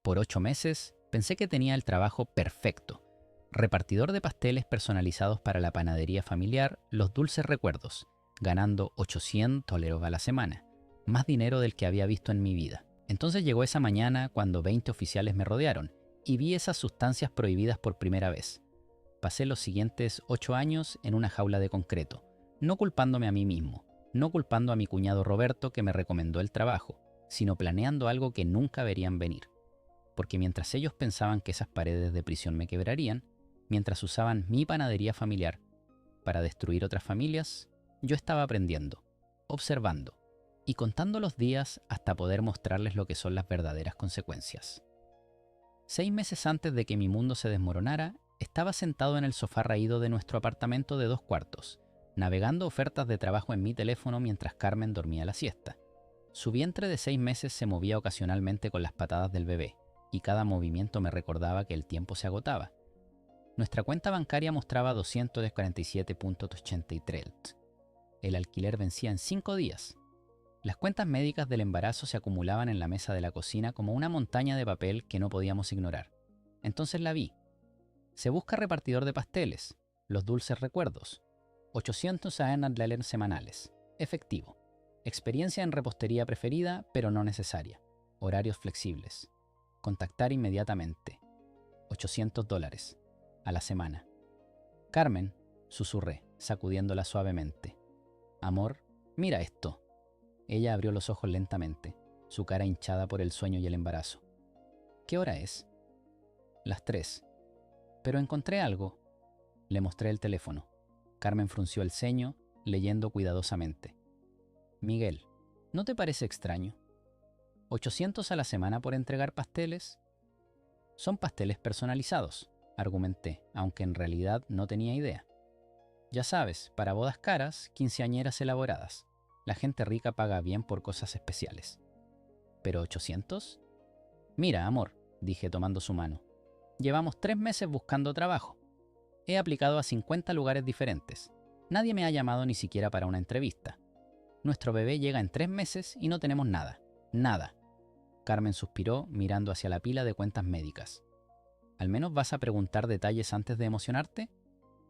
Por 8 meses pensé que tenía el trabajo perfecto. Repartidor de pasteles personalizados para la panadería familiar Los Dulces Recuerdos, ganando $800 a la semana, más dinero del que había visto en mi vida. Entonces llegó esa mañana cuando 20 oficiales me rodearon y vi esas sustancias prohibidas por primera vez. Pasé los siguientes 8 años en una jaula de concreto, no culpándome a mí mismo, no culpando a mi cuñado Roberto que me recomendó el trabajo, sino planeando algo que nunca verían venir. Porque mientras ellos pensaban que esas paredes de prisión me quebrarían, mientras usaban mi panadería familiar para destruir otras familias, yo estaba aprendiendo, observando y contando los días hasta poder mostrarles lo que son las verdaderas consecuencias. 6 meses antes de que mi mundo se desmoronara, estaba sentado en el sofá raído de nuestro apartamento de 2 cuartos, navegando ofertas de trabajo en mi teléfono mientras Carmen dormía la siesta. Su vientre de 6 meses se movía ocasionalmente con las patadas del bebé, y cada movimiento me recordaba que el tiempo se agotaba. Nuestra cuenta bancaria mostraba 247.83. El alquiler vencía en 5 días. Las cuentas médicas del embarazo se acumulaban en la mesa de la cocina como una montaña de papel que no podíamos ignorar. Entonces la vi. Se busca repartidor de pasteles, Los Dulces Recuerdos, 800 $800 semanales, efectivo. Experiencia en repostería preferida, pero no necesaria. Horarios flexibles. Contactar inmediatamente. $800 a la semana. Carmen, susurré, sacudiéndola suavemente. Amor, mira esto. Ella abrió los ojos lentamente, su cara hinchada por el sueño y el embarazo. ¿Qué hora es? Las 3. Pero encontré algo. Le mostré el teléfono. Carmen frunció el ceño, leyendo cuidadosamente. Miguel, ¿no te parece extraño? ¿800 a la semana por entregar pasteles? Son pasteles personalizados, argumenté, aunque en realidad no tenía idea. Ya sabes, para bodas caras, quinceañeras elaboradas. La gente rica paga bien por cosas especiales. ¿Pero 800? Mira, amor, dije tomando su mano. Llevamos 3 meses buscando trabajo. He aplicado a 50 lugares diferentes. Nadie me ha llamado ni siquiera para una entrevista. Nuestro bebé llega en 3 meses y no tenemos nada. Nada. Carmen suspiró mirando hacia la pila de cuentas médicas. ¿Al menos vas a preguntar detalles antes de emocionarte?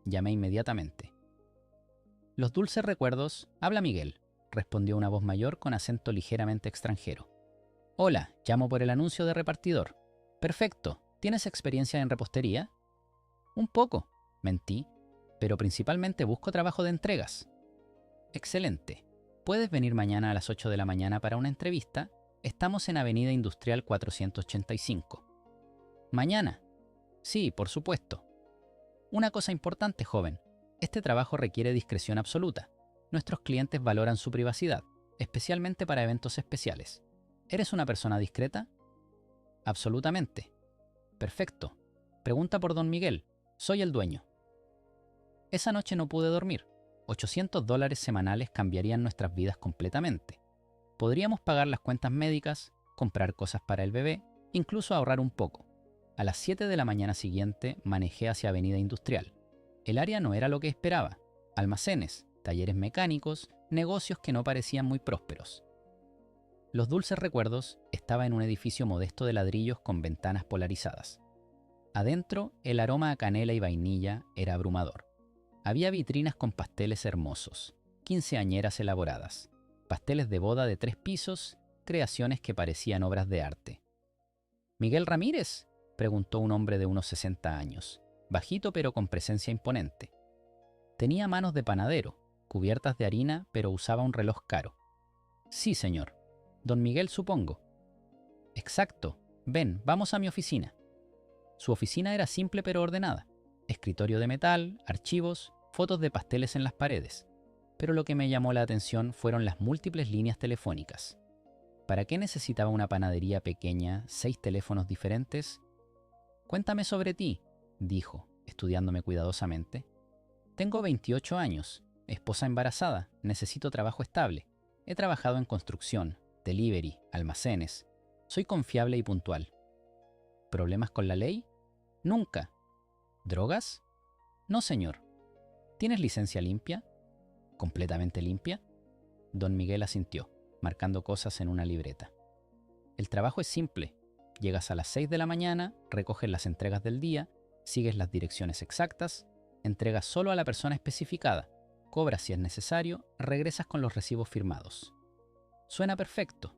Llamé inmediatamente. Los Dulces Recuerdos, habla Miguel, respondió una voz mayor con acento ligeramente extranjero. Hola, llamo por el anuncio de repartidor. Perfecto, ¿tienes experiencia en repostería? Un poco, mentí, pero principalmente busco trabajo de entregas. Excelente. ¿Puedes venir mañana a las 8 de la mañana para una entrevista? Estamos en Avenida Industrial 485. ¿Mañana? Sí, por supuesto. Una cosa importante, joven. Este trabajo requiere discreción absoluta. Nuestros clientes valoran su privacidad, especialmente para eventos especiales. ¿Eres una persona discreta? Absolutamente. Perfecto. Pregunta por don Miguel. Soy el dueño. Esa noche no pude dormir. $800 semanales cambiarían nuestras vidas completamente. Podríamos pagar las cuentas médicas, comprar cosas para el bebé, incluso ahorrar un poco. A las 7 de la mañana siguiente manejé hacia Avenida Industrial. El área no era lo que esperaba. Almacenes, talleres mecánicos, negocios que no parecían muy prósperos. Los Dulces Recuerdos estaba en un edificio modesto de ladrillos con ventanas polarizadas. Adentro, el aroma a canela y vainilla era abrumador. Había vitrinas con pasteles hermosos, quinceañeras elaboradas, pasteles de boda de 3 pisos, creaciones que parecían obras de arte. ¿Miguel Ramírez?, preguntó un hombre de unos 60 años, bajito pero con presencia imponente. Tenía manos de panadero, cubiertas de harina, pero usaba un reloj caro. Sí, señor. Don Miguel, supongo. Exacto. Ven, vamos a mi oficina. Su oficina era simple pero ordenada. Escritorio de metal, archivos, fotos de pasteles en las paredes. Pero lo que me llamó la atención fueron las múltiples líneas telefónicas. ¿Para qué necesitaba una panadería pequeña 6 teléfonos diferentes? Cuéntame sobre ti, dijo, estudiándome cuidadosamente. Tengo 28 años, esposa embarazada, necesito trabajo estable. He trabajado en construcción, delivery, almacenes. Soy confiable y puntual. ¿Problemas con la ley? Nunca. ¿Drogas? No, señor. ¿Tienes licencia limpia? ¿Completamente limpia? Don Miguel asintió, marcando cosas en una libreta. El trabajo es simple. Llegas a las 6 de la mañana, recoges las entregas del día, sigues las direcciones exactas, entregas solo a la persona especificada, cobras si es necesario, regresas con los recibos firmados. Suena perfecto,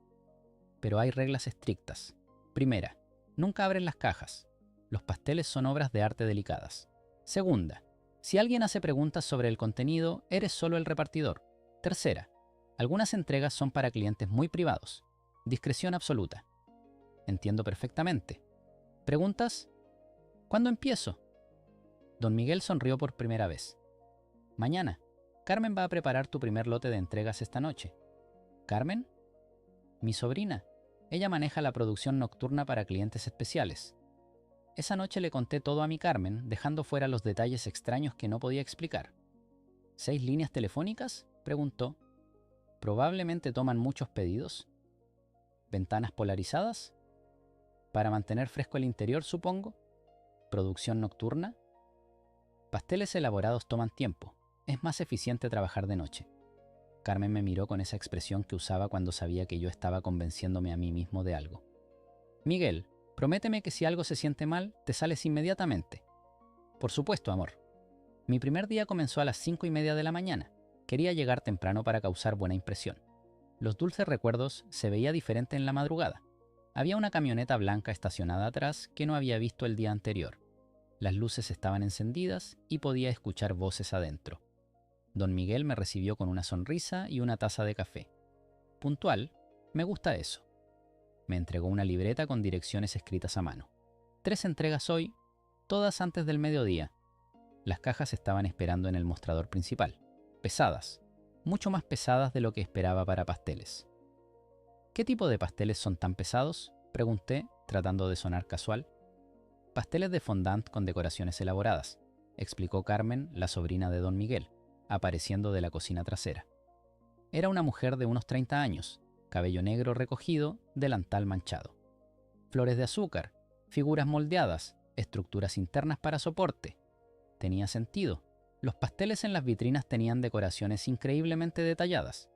pero hay reglas estrictas. Primera, nunca abres las cajas. Los pasteles son obras de arte delicadas. Segunda, si alguien hace preguntas sobre el contenido, eres solo el repartidor. Tercera, algunas entregas son para clientes muy privados. Discreción absoluta. Entiendo perfectamente. ¿Preguntas? ¿Cuándo empiezo? Don Miguel sonrió por primera vez. Mañana. Carmen va a preparar tu primer lote de entregas esta noche. ¿Carmen? Mi sobrina. Ella maneja la producción nocturna para clientes especiales. Esa noche le conté todo a mi Carmen, dejando fuera los detalles extraños que no podía explicar. ¿6 líneas telefónicas?, preguntó. ¿Probablemente toman muchos pedidos? ¿Ventanas polarizadas? ¿Para mantener fresco el interior, supongo? ¿Producción nocturna? Pasteles elaborados toman tiempo. Es más eficiente trabajar de noche. Carmen me miró con esa expresión que usaba cuando sabía que yo estaba convenciéndome a mí mismo de algo. Miguel, prométeme que si algo se siente mal, te sales inmediatamente. Por supuesto, amor. Mi primer día comenzó a las 5:30 de la mañana. Quería llegar temprano para causar buena impresión. Los dulces recuerdos se veía diferente en la madrugada. Había una camioneta blanca estacionada atrás que no había visto el día anterior. Las luces estaban encendidas y podía escuchar voces adentro. Don Miguel me recibió con una sonrisa y una taza de café. Puntual, me gusta eso. Me entregó una libreta con direcciones escritas a mano. 3 entregas hoy, todas antes del mediodía. Las cajas estaban esperando en el mostrador principal. Pesadas, mucho más pesadas de lo que esperaba para pasteles. ¿Qué tipo de pasteles son tan pesados?, pregunté, tratando de sonar casual. Pasteles de fondant con decoraciones elaboradas, explicó Carmen, la sobrina de Don Miguel, apareciendo de la cocina trasera. Era una mujer de unos 30 años, cabello negro recogido, delantal manchado. Flores de azúcar, figuras moldeadas, estructuras internas para soporte. Tenía sentido. Los pasteles en las vitrinas tenían decoraciones increíblemente detalladas.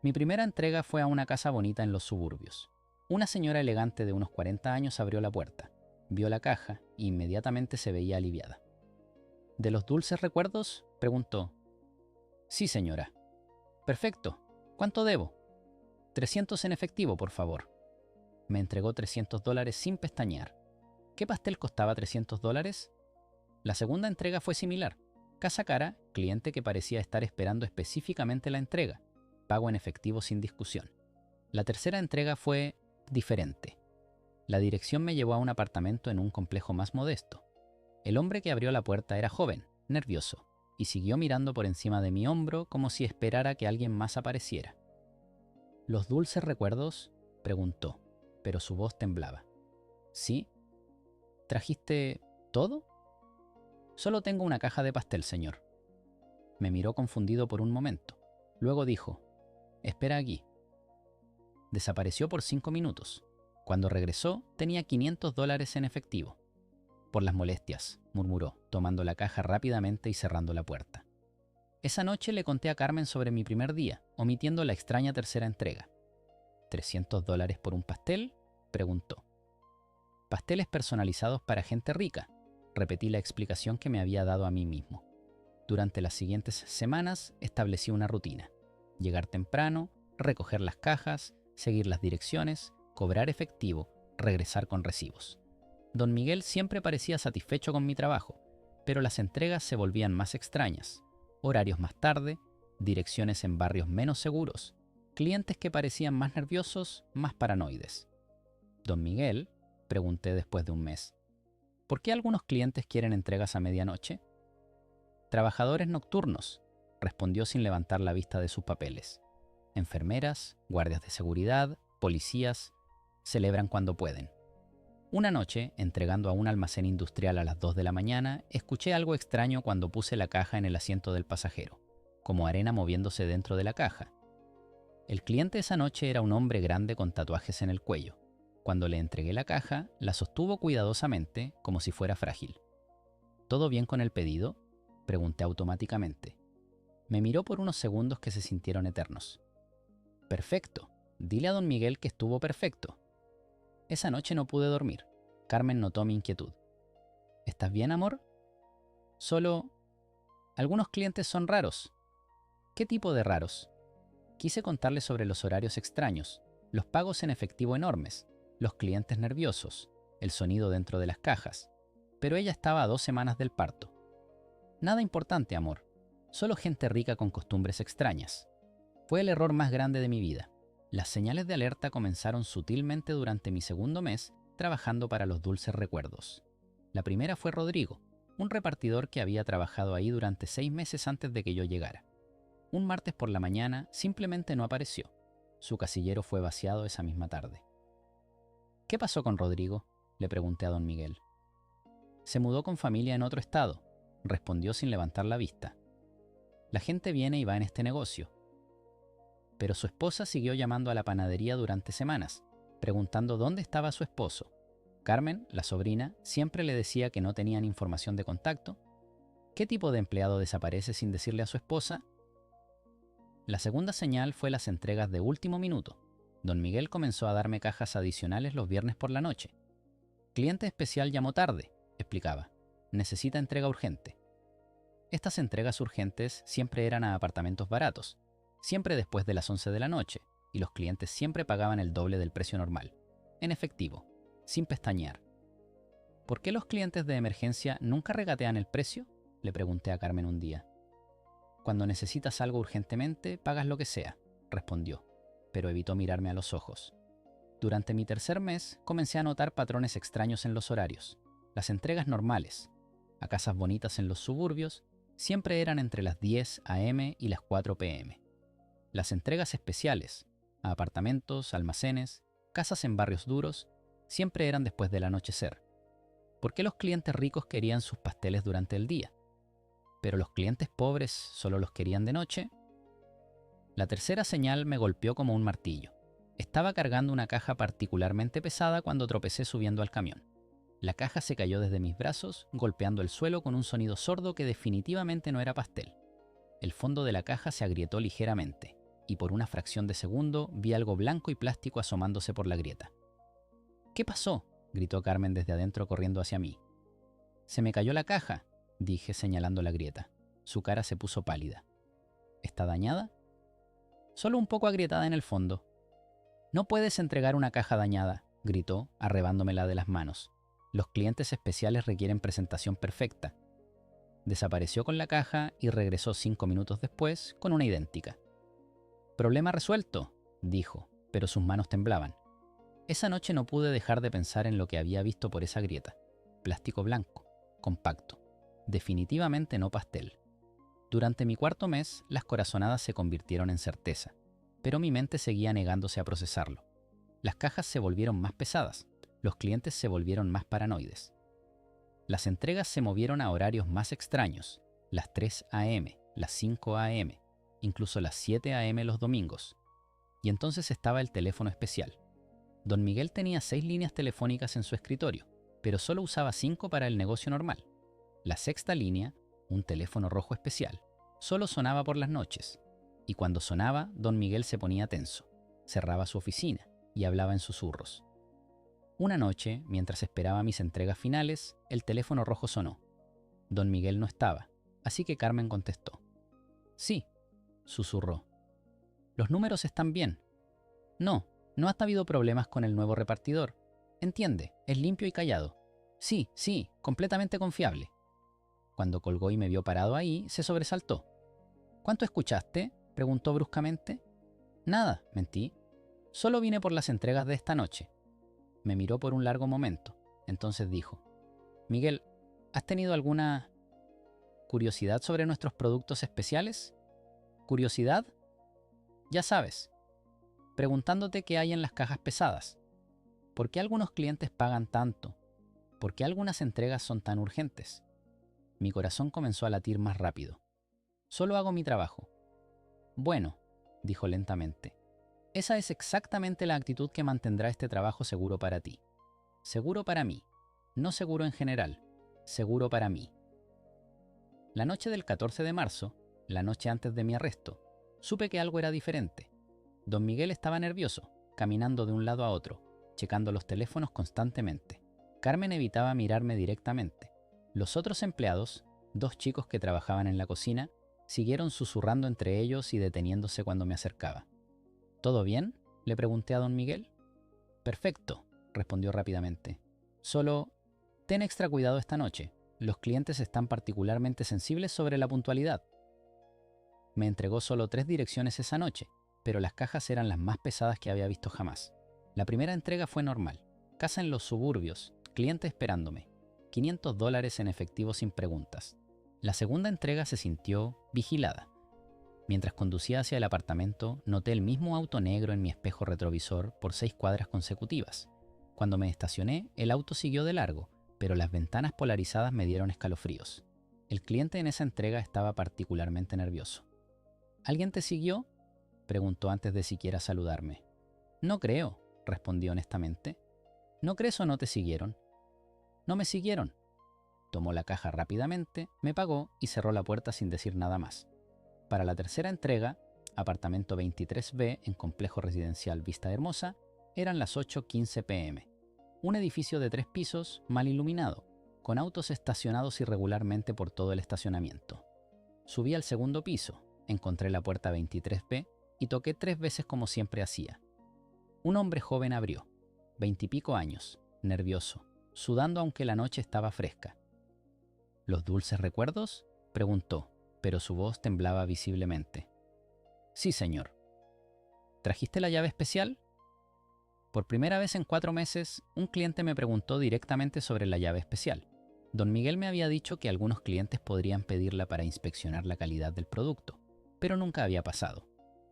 Mi primera entrega fue a una casa bonita en los suburbios. Una señora elegante de unos 40 años abrió la puerta, vio la caja e inmediatamente se veía aliviada. ¿De los dulces recuerdos?, preguntó. Sí, señora. Perfecto. ¿Cuánto debo? 300 en efectivo, por favor. Me entregó $300 sin pestañear. ¿Qué pastel costaba $300? La segunda entrega fue similar. Casa cara, cliente que parecía estar esperando específicamente la entrega. Pago en efectivo sin discusión. La tercera entrega fue diferente. La dirección me llevó a un apartamento en un complejo más modesto. El hombre que abrió la puerta era joven, nervioso, y siguió mirando por encima de mi hombro como si esperara que alguien más apareciera. ¿Los dulces recuerdos?, preguntó, pero su voz temblaba. ¿Sí? ¿Trajiste todo? Solo tengo una caja de pastel, señor. Me miró confundido por un momento. Luego dijo, espera aquí. Desapareció por 5 minutos. Cuando regresó, tenía $500 en efectivo. Por las molestias, murmuró, tomando la caja rápidamente y cerrando la puerta. Esa noche le conté a Carmen sobre mi primer día, omitiendo la extraña tercera entrega. ¿$300 por un pastel?, preguntó. Pasteles personalizados para gente rica, repetí la explicación que me había dado a mí mismo. Durante las siguientes semanas establecí una rutina. Llegar temprano, recoger las cajas, seguir las direcciones, cobrar efectivo, regresar con recibos. Don Miguel siempre parecía satisfecho con mi trabajo, pero las entregas se volvían más extrañas. Horarios más tarde, direcciones en barrios menos seguros, clientes que parecían más nerviosos, más paranoides. Don Miguel, pregunté después de un mes, ¿por qué algunos clientes quieren entregas a medianoche? Trabajadores nocturnos, respondió sin levantar la vista de sus papeles. Enfermeras, guardias de seguridad, policías, celebran cuando pueden. Una noche, entregando a un almacén industrial a las 2 de la mañana, escuché algo extraño cuando puse la caja en el asiento del pasajero, como arena moviéndose dentro de la caja. El cliente esa noche era un hombre grande con tatuajes en el cuello. Cuando le entregué la caja, la sostuvo cuidadosamente, como si fuera frágil. ¿Todo bien con el pedido?, pregunté automáticamente. Me miró por unos segundos que se sintieron eternos. Perfecto. Dile a don Miguel que estuvo perfecto. Esa noche no pude dormir. Carmen notó mi inquietud. ¿Estás bien, amor? Solo... Algunos clientes son raros. ¿Qué tipo de raros? Quise contarle sobre los horarios extraños, los pagos en efectivo enormes, los clientes nerviosos, el sonido dentro de las cajas, pero ella estaba a 2 semanas del parto. Nada importante, amor. Solo gente rica con costumbres extrañas. Fue el error más grande de mi vida. Las señales de alerta comenzaron sutilmente durante mi segundo mes trabajando para los dulces recuerdos. La primera fue Rodrigo, un repartidor que había trabajado ahí durante 6 meses antes de que yo llegara. Un martes por la mañana simplemente no apareció. Su casillero fue vaciado esa misma tarde. ¿Qué pasó con Rodrigo?, le pregunté a don Miguel. Se mudó con familia en otro estado, respondió sin levantar la vista. La gente viene y va en este negocio. Pero su esposa siguió llamando a la panadería durante semanas, preguntando dónde estaba su esposo. Carmen, la sobrina, siempre le decía que no tenían información de contacto. ¿Qué tipo de empleado desaparece sin decirle a su esposa? La segunda señal fue las entregas de último minuto. Don Miguel comenzó a darme cajas adicionales los viernes por la noche. Cliente especial llamó tarde, explicaba. Necesita entrega urgente. Estas entregas urgentes siempre eran a apartamentos baratos, siempre después de las 11 de la noche, y los clientes siempre pagaban el doble del precio normal, en efectivo, sin pestañear. ¿Por qué los clientes de emergencia nunca regatean el precio?, le pregunté a Carmen un día. Cuando necesitas algo urgentemente, pagas lo que sea, respondió, pero evitó mirarme a los ojos. Durante mi tercer mes, comencé a notar patrones extraños en los horarios. Las entregas normales, a casas bonitas en los suburbios, siempre eran entre las 10 a.m. y las 4 p.m. Las entregas especiales, a apartamentos, almacenes, casas en barrios duros, siempre eran después del anochecer. ¿Por qué los clientes ricos querían sus pasteles durante el día, pero los clientes pobres solo los querían de noche? La tercera señal me golpeó como un martillo. Estaba cargando una caja particularmente pesada cuando tropecé subiendo al camión. La caja se cayó desde mis brazos, golpeando el suelo con un sonido sordo que definitivamente no era pastel. El fondo de la caja se agrietó ligeramente, y por una fracción de segundo vi algo blanco y plástico asomándose por la grieta. ¿Qué pasó?, gritó Carmen desde adentro corriendo hacia mí. Se me cayó la caja, dije señalando la grieta. Su cara se puso pálida. ¿Está dañada? Solo un poco agrietada en el fondo. No puedes entregar una caja dañada, gritó, arrebándomela de las manos. Los clientes especiales requieren presentación perfecta. Desapareció con la caja y regresó 5 minutos después con una idéntica. Problema resuelto, dijo, pero sus manos temblaban. Esa noche no pude dejar de pensar en lo que había visto por esa grieta. Plástico blanco, compacto. Definitivamente no pastel. Durante mi cuarto mes, las corazonadas se convirtieron en certeza, pero mi mente seguía negándose a procesarlo. Las cajas se volvieron más pesadas, los clientes se volvieron más paranoides. Las entregas se movieron a horarios más extraños, las 3 a.m., las 5 a.m., incluso las 7 a.m. los domingos. Y entonces estaba el teléfono especial. Don Miguel tenía 6 líneas telefónicas en su escritorio, pero solo usaba 5 para el negocio normal. La sexta línea, un teléfono rojo especial, solo sonaba por las noches, y cuando sonaba, don Miguel se ponía tenso, cerraba su oficina y hablaba en susurros. Una noche, mientras esperaba mis entregas finales, el teléfono rojo sonó. Don Miguel no estaba, así que Carmen contestó. Sí, susurró. Los números están bien. No ha habido problemas con el nuevo repartidor. Entiende, es limpio y callado. Sí, completamente confiable. Cuando colgó y me vio parado ahí, se sobresaltó. ¿Cuánto escuchaste?, preguntó bruscamente. Nada, mentí. Solo vine por las entregas de esta noche. Me miró por un largo momento. Entonces dijo, Miguel, ¿has tenido alguna curiosidad sobre nuestros productos especiales? ¿Curiosidad? Ya sabes, preguntándote qué hay en las cajas pesadas. ¿Por qué algunos clientes pagan tanto? ¿Por qué algunas entregas son tan urgentes? Mi corazón comenzó a latir más rápido. Solo hago mi trabajo. Bueno, dijo lentamente, esa es exactamente la actitud que mantendrá este trabajo seguro para ti. Seguro para mí. No seguro en general. Seguro para mí. La noche del 14 de marzo, la noche antes de mi arresto, supe que algo era diferente. Don Miguel estaba nervioso, caminando de un lado a otro. checando los teléfonos constantemente. Carmen evitaba mirarme directamente. Los otros empleados, 2 chicos que trabajaban en la cocina, siguieron susurrando entre ellos y deteniéndose cuando me acercaba. ¿Todo bien?, le pregunté a don Miguel. Perfecto, respondió rápidamente. Solo ten extra cuidado esta noche. Los clientes están particularmente sensibles sobre la puntualidad. Me entregó solo 3 direcciones esa noche, pero las cajas eran las más pesadas que había visto jamás. La primera entrega fue normal. Casa en los suburbios, cliente esperándome. $500 en efectivo sin preguntas. La segunda entrega se sintió vigilada. Mientras conducía hacia el apartamento, noté el mismo auto negro en mi espejo retrovisor por 6 cuadras consecutivas. Cuando me estacioné, el auto siguió de largo, pero las ventanas polarizadas me dieron escalofríos. El cliente en esa entrega estaba particularmente nervioso. ¿Alguien te siguió?, preguntó antes de siquiera saludarme. No creo, respondí honestamente. ¿No crees o no te siguieron? No me siguieron. Tomó la caja rápidamente, me pagó y cerró la puerta sin decir nada más. Para la tercera entrega, apartamento 23B en complejo residencial Vista Hermosa, eran las 8:15 p.m. Un edificio de 3 pisos, mal iluminado, con autos estacionados irregularmente por todo el estacionamiento. Subí al segundo piso, encontré la puerta 23B y toqué 3 veces como siempre hacía. Un hombre joven abrió, 20 y pico años, nervioso, sudando aunque la noche estaba fresca. ¿Los dulces recuerdos?, preguntó, pero su voz temblaba visiblemente. Sí, señor. ¿Trajiste la llave especial? Por primera vez en 4 meses, un cliente me preguntó directamente sobre la llave especial. Don Miguel me había dicho que algunos clientes podrían pedirla para inspeccionar la calidad del producto, pero nunca había pasado.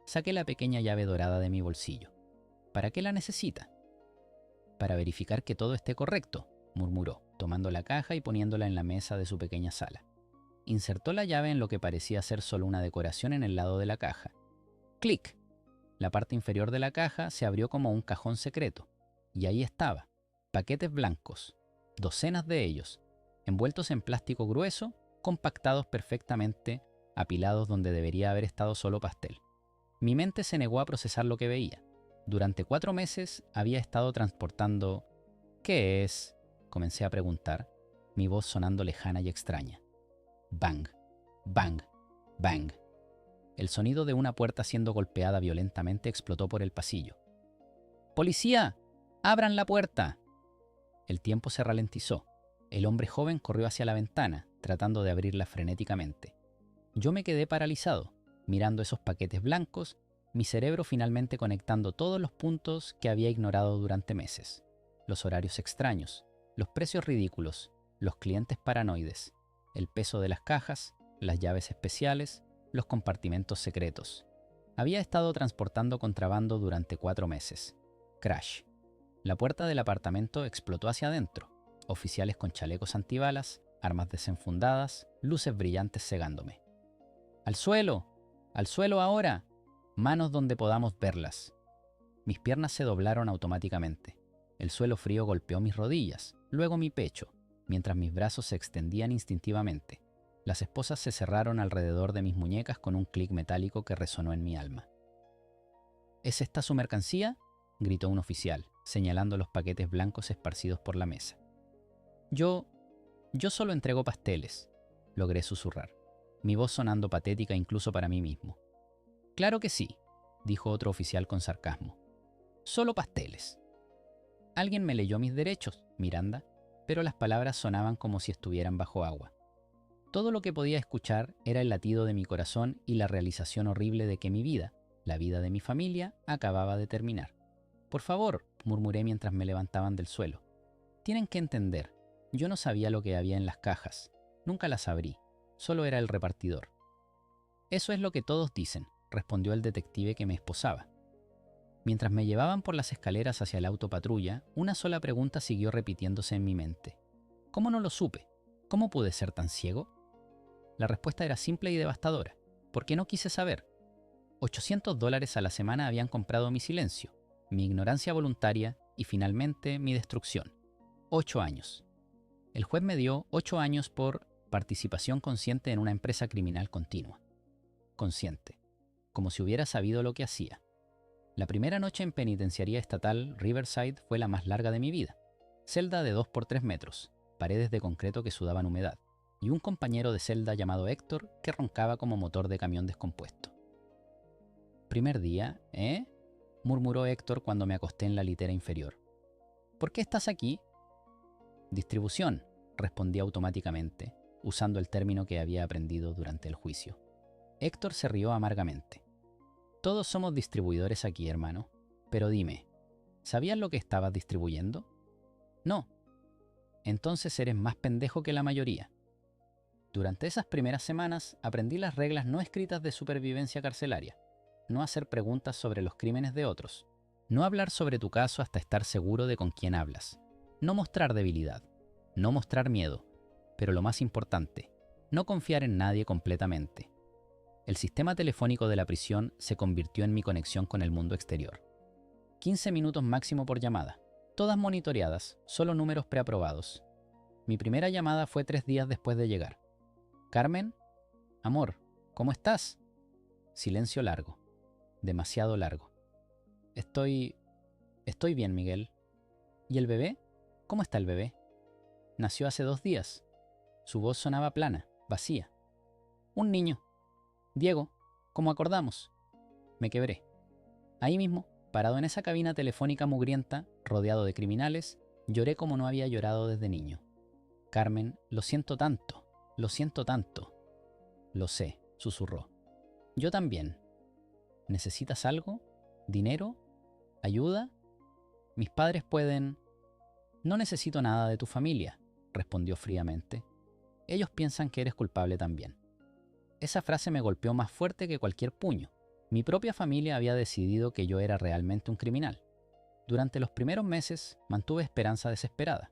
Saqué la pequeña llave dorada de mi bolsillo. ¿Para qué la necesita? Para verificar que todo esté correcto, murmuró, tomando la caja y poniéndola en la mesa de su pequeña sala. Insertó la llave en lo que parecía ser solo una decoración en el lado de la caja. ¡Clic! La parte inferior de la caja se abrió como un cajón secreto, y ahí estaba, paquetes blancos, docenas de ellos, envueltos en plástico grueso, compactados perfectamente, apilados donde debería haber estado solo pastel. Mi mente se negó a procesar lo que veía. Durante 4 meses había estado transportando... ¿Qué es?, comencé a preguntar, mi voz sonando lejana y extraña. Bang, bang, bang. El sonido de una puerta siendo golpeada violentamente explotó por el pasillo. ¡Policía! ¡Abran la puerta! El tiempo se ralentizó. El hombre joven corrió hacia la ventana, tratando de abrirla frenéticamente. Yo me quedé paralizado, mirando esos paquetes blancos, mi cerebro finalmente conectando todos los puntos que había ignorado durante meses. Los horarios extraños, los precios ridículos, los clientes paranoides, el peso de las cajas, las llaves especiales, los compartimentos secretos. Había estado transportando contrabando durante 4 meses. Crash. La puerta del apartamento explotó hacia adentro. Oficiales con chalecos antibalas, armas desenfundadas, luces brillantes cegándome. ¡Al suelo! ¡Al suelo ahora! Manos donde podamos verlas. Mis piernas se doblaron automáticamente. El suelo frío golpeó mis rodillas, luego mi pecho, mientras mis brazos se extendían instintivamente. Las esposas se cerraron alrededor de mis muñecas con un clic metálico que resonó en mi alma. ¿Es esta su mercancía?, gritó un oficial, señalando los paquetes blancos esparcidos por la mesa. Yo solo entrego pasteles, logré susurrar, mi voz sonando patética incluso para mí mismo. Claro que sí, dijo otro oficial con sarcasmo. Solo pasteles. Alguien me leyó mis derechos, Miranda, pero las palabras sonaban como si estuvieran bajo agua. Todo lo que podía escuchar era el latido de mi corazón y la realización horrible de que mi vida, la vida de mi familia, acababa de terminar. Por favor, murmuré mientras me levantaban del suelo. Tienen que entender, yo no sabía lo que había en las cajas. Nunca las abrí, solo era el repartidor. Eso es lo que todos dicen, respondió el detective que me esposaba. Mientras me llevaban por las escaleras hacia el auto patrulla, una sola pregunta siguió repitiéndose en mi mente. ¿Cómo no lo supe? ¿Cómo pude ser tan ciego? La respuesta era simple y devastadora. ¿Por qué no quise saber? $800 a la semana habían comprado mi silencio, mi ignorancia voluntaria y finalmente mi destrucción. 8 años. El juez me dio 8 años por participación consciente en una empresa criminal continua. Consciente. Como si hubiera sabido lo que hacía. La primera noche en penitenciaría estatal Riverside fue la más larga de mi vida. Celda de 2 por 3 metros, paredes de concreto que sudaban humedad, y un compañero de celda llamado Héctor que roncaba como motor de camión descompuesto. Primer día, ¿eh? Murmuró Héctor cuando me acosté en la litera inferior. ¿Por qué estás aquí? Distribución, respondí automáticamente, usando el término que había aprendido durante el juicio. Héctor se rió amargamente. Todos somos distribuidores aquí, hermano. Pero dime, ¿sabías lo que estabas distribuyendo? No. Entonces eres más pendejo que la mayoría. Durante esas primeras semanas aprendí las reglas no escritas de supervivencia carcelaria. No hacer preguntas sobre los crímenes de otros. No hablar sobre tu caso hasta estar seguro de con quién hablas. No mostrar debilidad. No mostrar miedo. Pero lo más importante, no confiar en nadie completamente. El sistema telefónico de la prisión se convirtió en mi conexión con el mundo exterior. 15 minutos máximo por llamada. Todas monitoreadas, solo números preaprobados. Mi primera llamada fue 3 días después de llegar. Carmen, amor, ¿cómo estás? Silencio largo. Demasiado largo. Estoy bien, Miguel. ¿Y el bebé? ¿Cómo está el bebé? Nació hace 2 días. Su voz sonaba plana, vacía. Un niño. Diego, como acordamos. Me quebré. Ahí mismo, parado en esa cabina telefónica mugrienta, rodeado de criminales, lloré como no había llorado desde niño. Carmen, lo siento tanto, lo siento tanto. Lo sé, susurró. Yo también. ¿Necesitas algo? ¿Dinero? ¿Ayuda? Mis padres pueden... No necesito nada de tu familia, respondió fríamente. Ellos piensan que eres culpable también. Esa frase me golpeó más fuerte que cualquier puño. Mi propia familia había decidido que yo era realmente un criminal. Durante los primeros meses mantuve esperanza desesperada.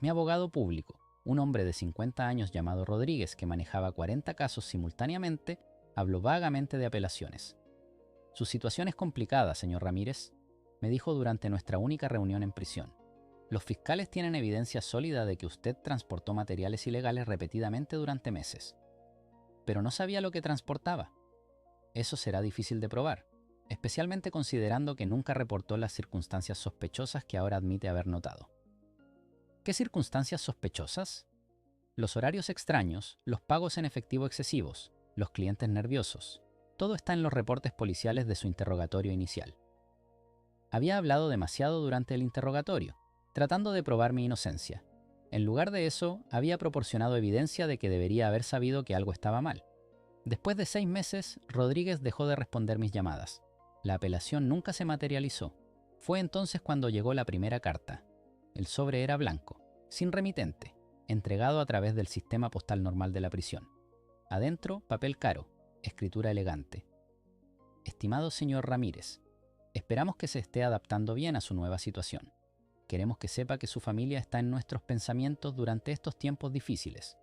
Mi abogado público, un hombre de 50 años llamado Rodríguez que manejaba 40 casos simultáneamente, habló vagamente de apelaciones. Su situación es complicada, señor Ramírez, me dijo durante nuestra única reunión en prisión. Los fiscales tienen evidencia sólida de que usted transportó materiales ilegales repetidamente durante meses. Pero no sabía lo que transportaba. Eso será difícil de probar, especialmente considerando que nunca reportó las circunstancias sospechosas que ahora admite haber notado. ¿Qué circunstancias sospechosas? Los horarios extraños, los pagos en efectivo excesivos, los clientes nerviosos. Todo está en los reportes policiales de su interrogatorio inicial. Había hablado demasiado durante el interrogatorio, tratando de probar mi inocencia. En lugar de eso, había proporcionado evidencia de que debería haber sabido que algo estaba mal. Después de 6 meses, Rodríguez dejó de responder mis llamadas. La apelación nunca se materializó. Fue entonces cuando llegó la primera carta. El sobre era blanco, sin remitente, entregado a través del sistema postal normal de la prisión. Adentro, papel caro, escritura elegante. Estimado señor Ramírez, esperamos que se esté adaptando bien a su nueva situación. Queremos que sepa que su familia está en nuestros pensamientos durante estos tiempos difíciles.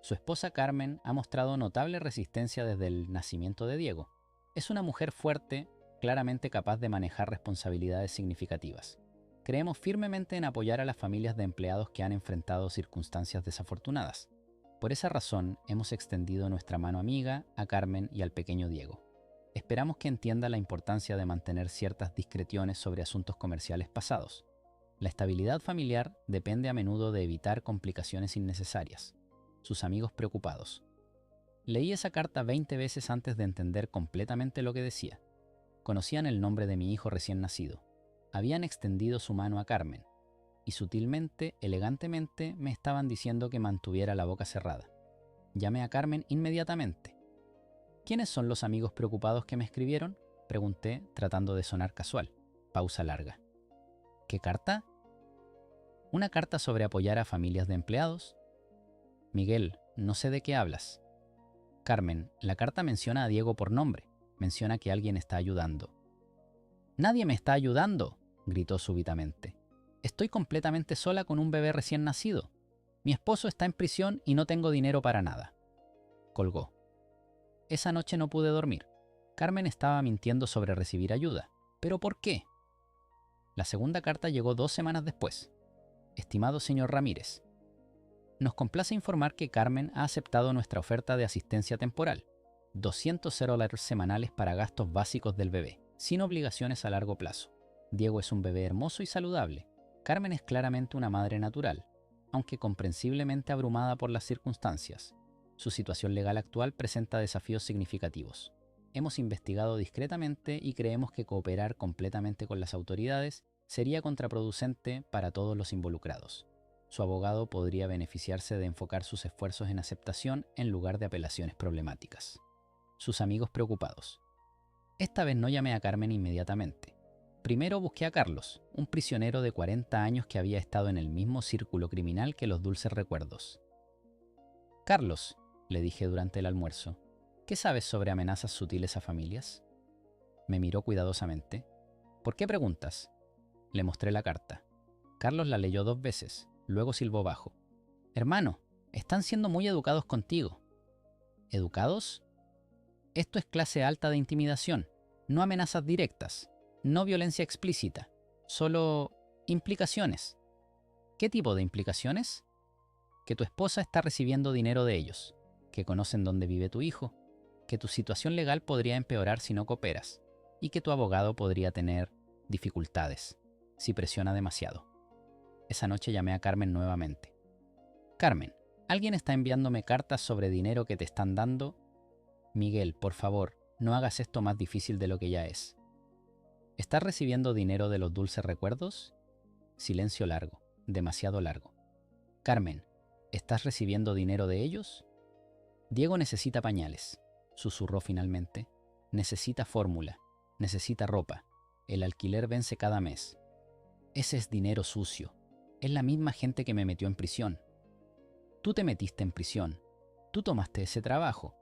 Su esposa Carmen ha mostrado notable resistencia desde el nacimiento de Diego. Es una mujer fuerte, claramente capaz de manejar responsabilidades significativas. Creemos firmemente en apoyar a las familias de empleados que han enfrentado circunstancias desafortunadas. Por esa razón, hemos extendido nuestra mano amiga a Carmen y al pequeño Diego. Esperamos que entienda la importancia de mantener ciertas discreciones sobre asuntos comerciales pasados. La estabilidad familiar depende a menudo de evitar complicaciones innecesarias. Sus amigos preocupados. Leí esa carta 20 veces antes de entender completamente lo que decía. Conocían el nombre de mi hijo recién nacido. Habían extendido su mano a Carmen. Y sutilmente, elegantemente, me estaban diciendo que mantuviera la boca cerrada. Llamé a Carmen inmediatamente. ¿Quiénes son los amigos preocupados que me escribieron? Pregunté, tratando de sonar casual. Pausa larga. ¿Qué carta? Una carta sobre apoyar a familias de empleados. Miguel, no sé de qué hablas. Carmen, la carta menciona a Diego por nombre. Menciona que alguien está ayudando. ¡Nadie me está ayudando!, gritó súbitamente. Estoy completamente sola con un bebé recién nacido. Mi esposo está en prisión y no tengo dinero para nada. Colgó. Esa noche no pude dormir. Carmen estaba mintiendo sobre recibir ayuda. ¿Pero por qué? La segunda carta llegó 2 semanas después. Estimado señor Ramírez, nos complace informar que Carmen ha aceptado nuestra oferta de asistencia temporal. $200 semanales para gastos básicos del bebé, sin obligaciones a largo plazo. Diego es un bebé hermoso y saludable. Carmen es claramente una madre natural, aunque comprensiblemente abrumada por las circunstancias. Su situación legal actual presenta desafíos significativos. Hemos investigado discretamente y creemos que cooperar completamente con las autoridades sería contraproducente para todos los involucrados. Su abogado podría beneficiarse de enfocar sus esfuerzos en aceptación en lugar de apelaciones problemáticas. Sus amigos preocupados. Esta vez no llamé a Carmen inmediatamente. Primero busqué a Carlos, un prisionero de 40 años que había estado en el mismo círculo criminal que los dulces recuerdos. «Carlos», le dije durante el almuerzo, «¿qué sabes sobre amenazas sutiles a familias?» Me miró cuidadosamente. «¿Por qué preguntas?» Le mostré la carta. Carlos la leyó 2 veces, luego silbó bajo. «Hermano, están siendo muy educados contigo». ¿Educados? Esto es clase alta de intimidación, no amenazas directas, no violencia explícita, solo implicaciones. ¿Qué tipo de implicaciones? Que tu esposa está recibiendo dinero de ellos, que conocen dónde vive tu hijo, que tu situación legal podría empeorar si no cooperas, y que tu abogado podría tener dificultades si presiona demasiado. Esa noche llamé a Carmen nuevamente. «Carmen, alguien está enviándome cartas sobre dinero que te están dando. Miguel, por favor, no hagas esto más difícil de lo que ya es. ¿Estás recibiendo dinero de los dulces recuerdos?» Silencio largo, demasiado largo. «Carmen, ¿estás recibiendo dinero de ellos?» «Diego necesita pañales», susurró finalmente. «Necesita fórmula, necesita ropa. El alquiler vence cada mes. Ese es dinero sucio. Es la misma gente que me metió en prisión. Tú te metiste en prisión. Tú tomaste ese trabajo.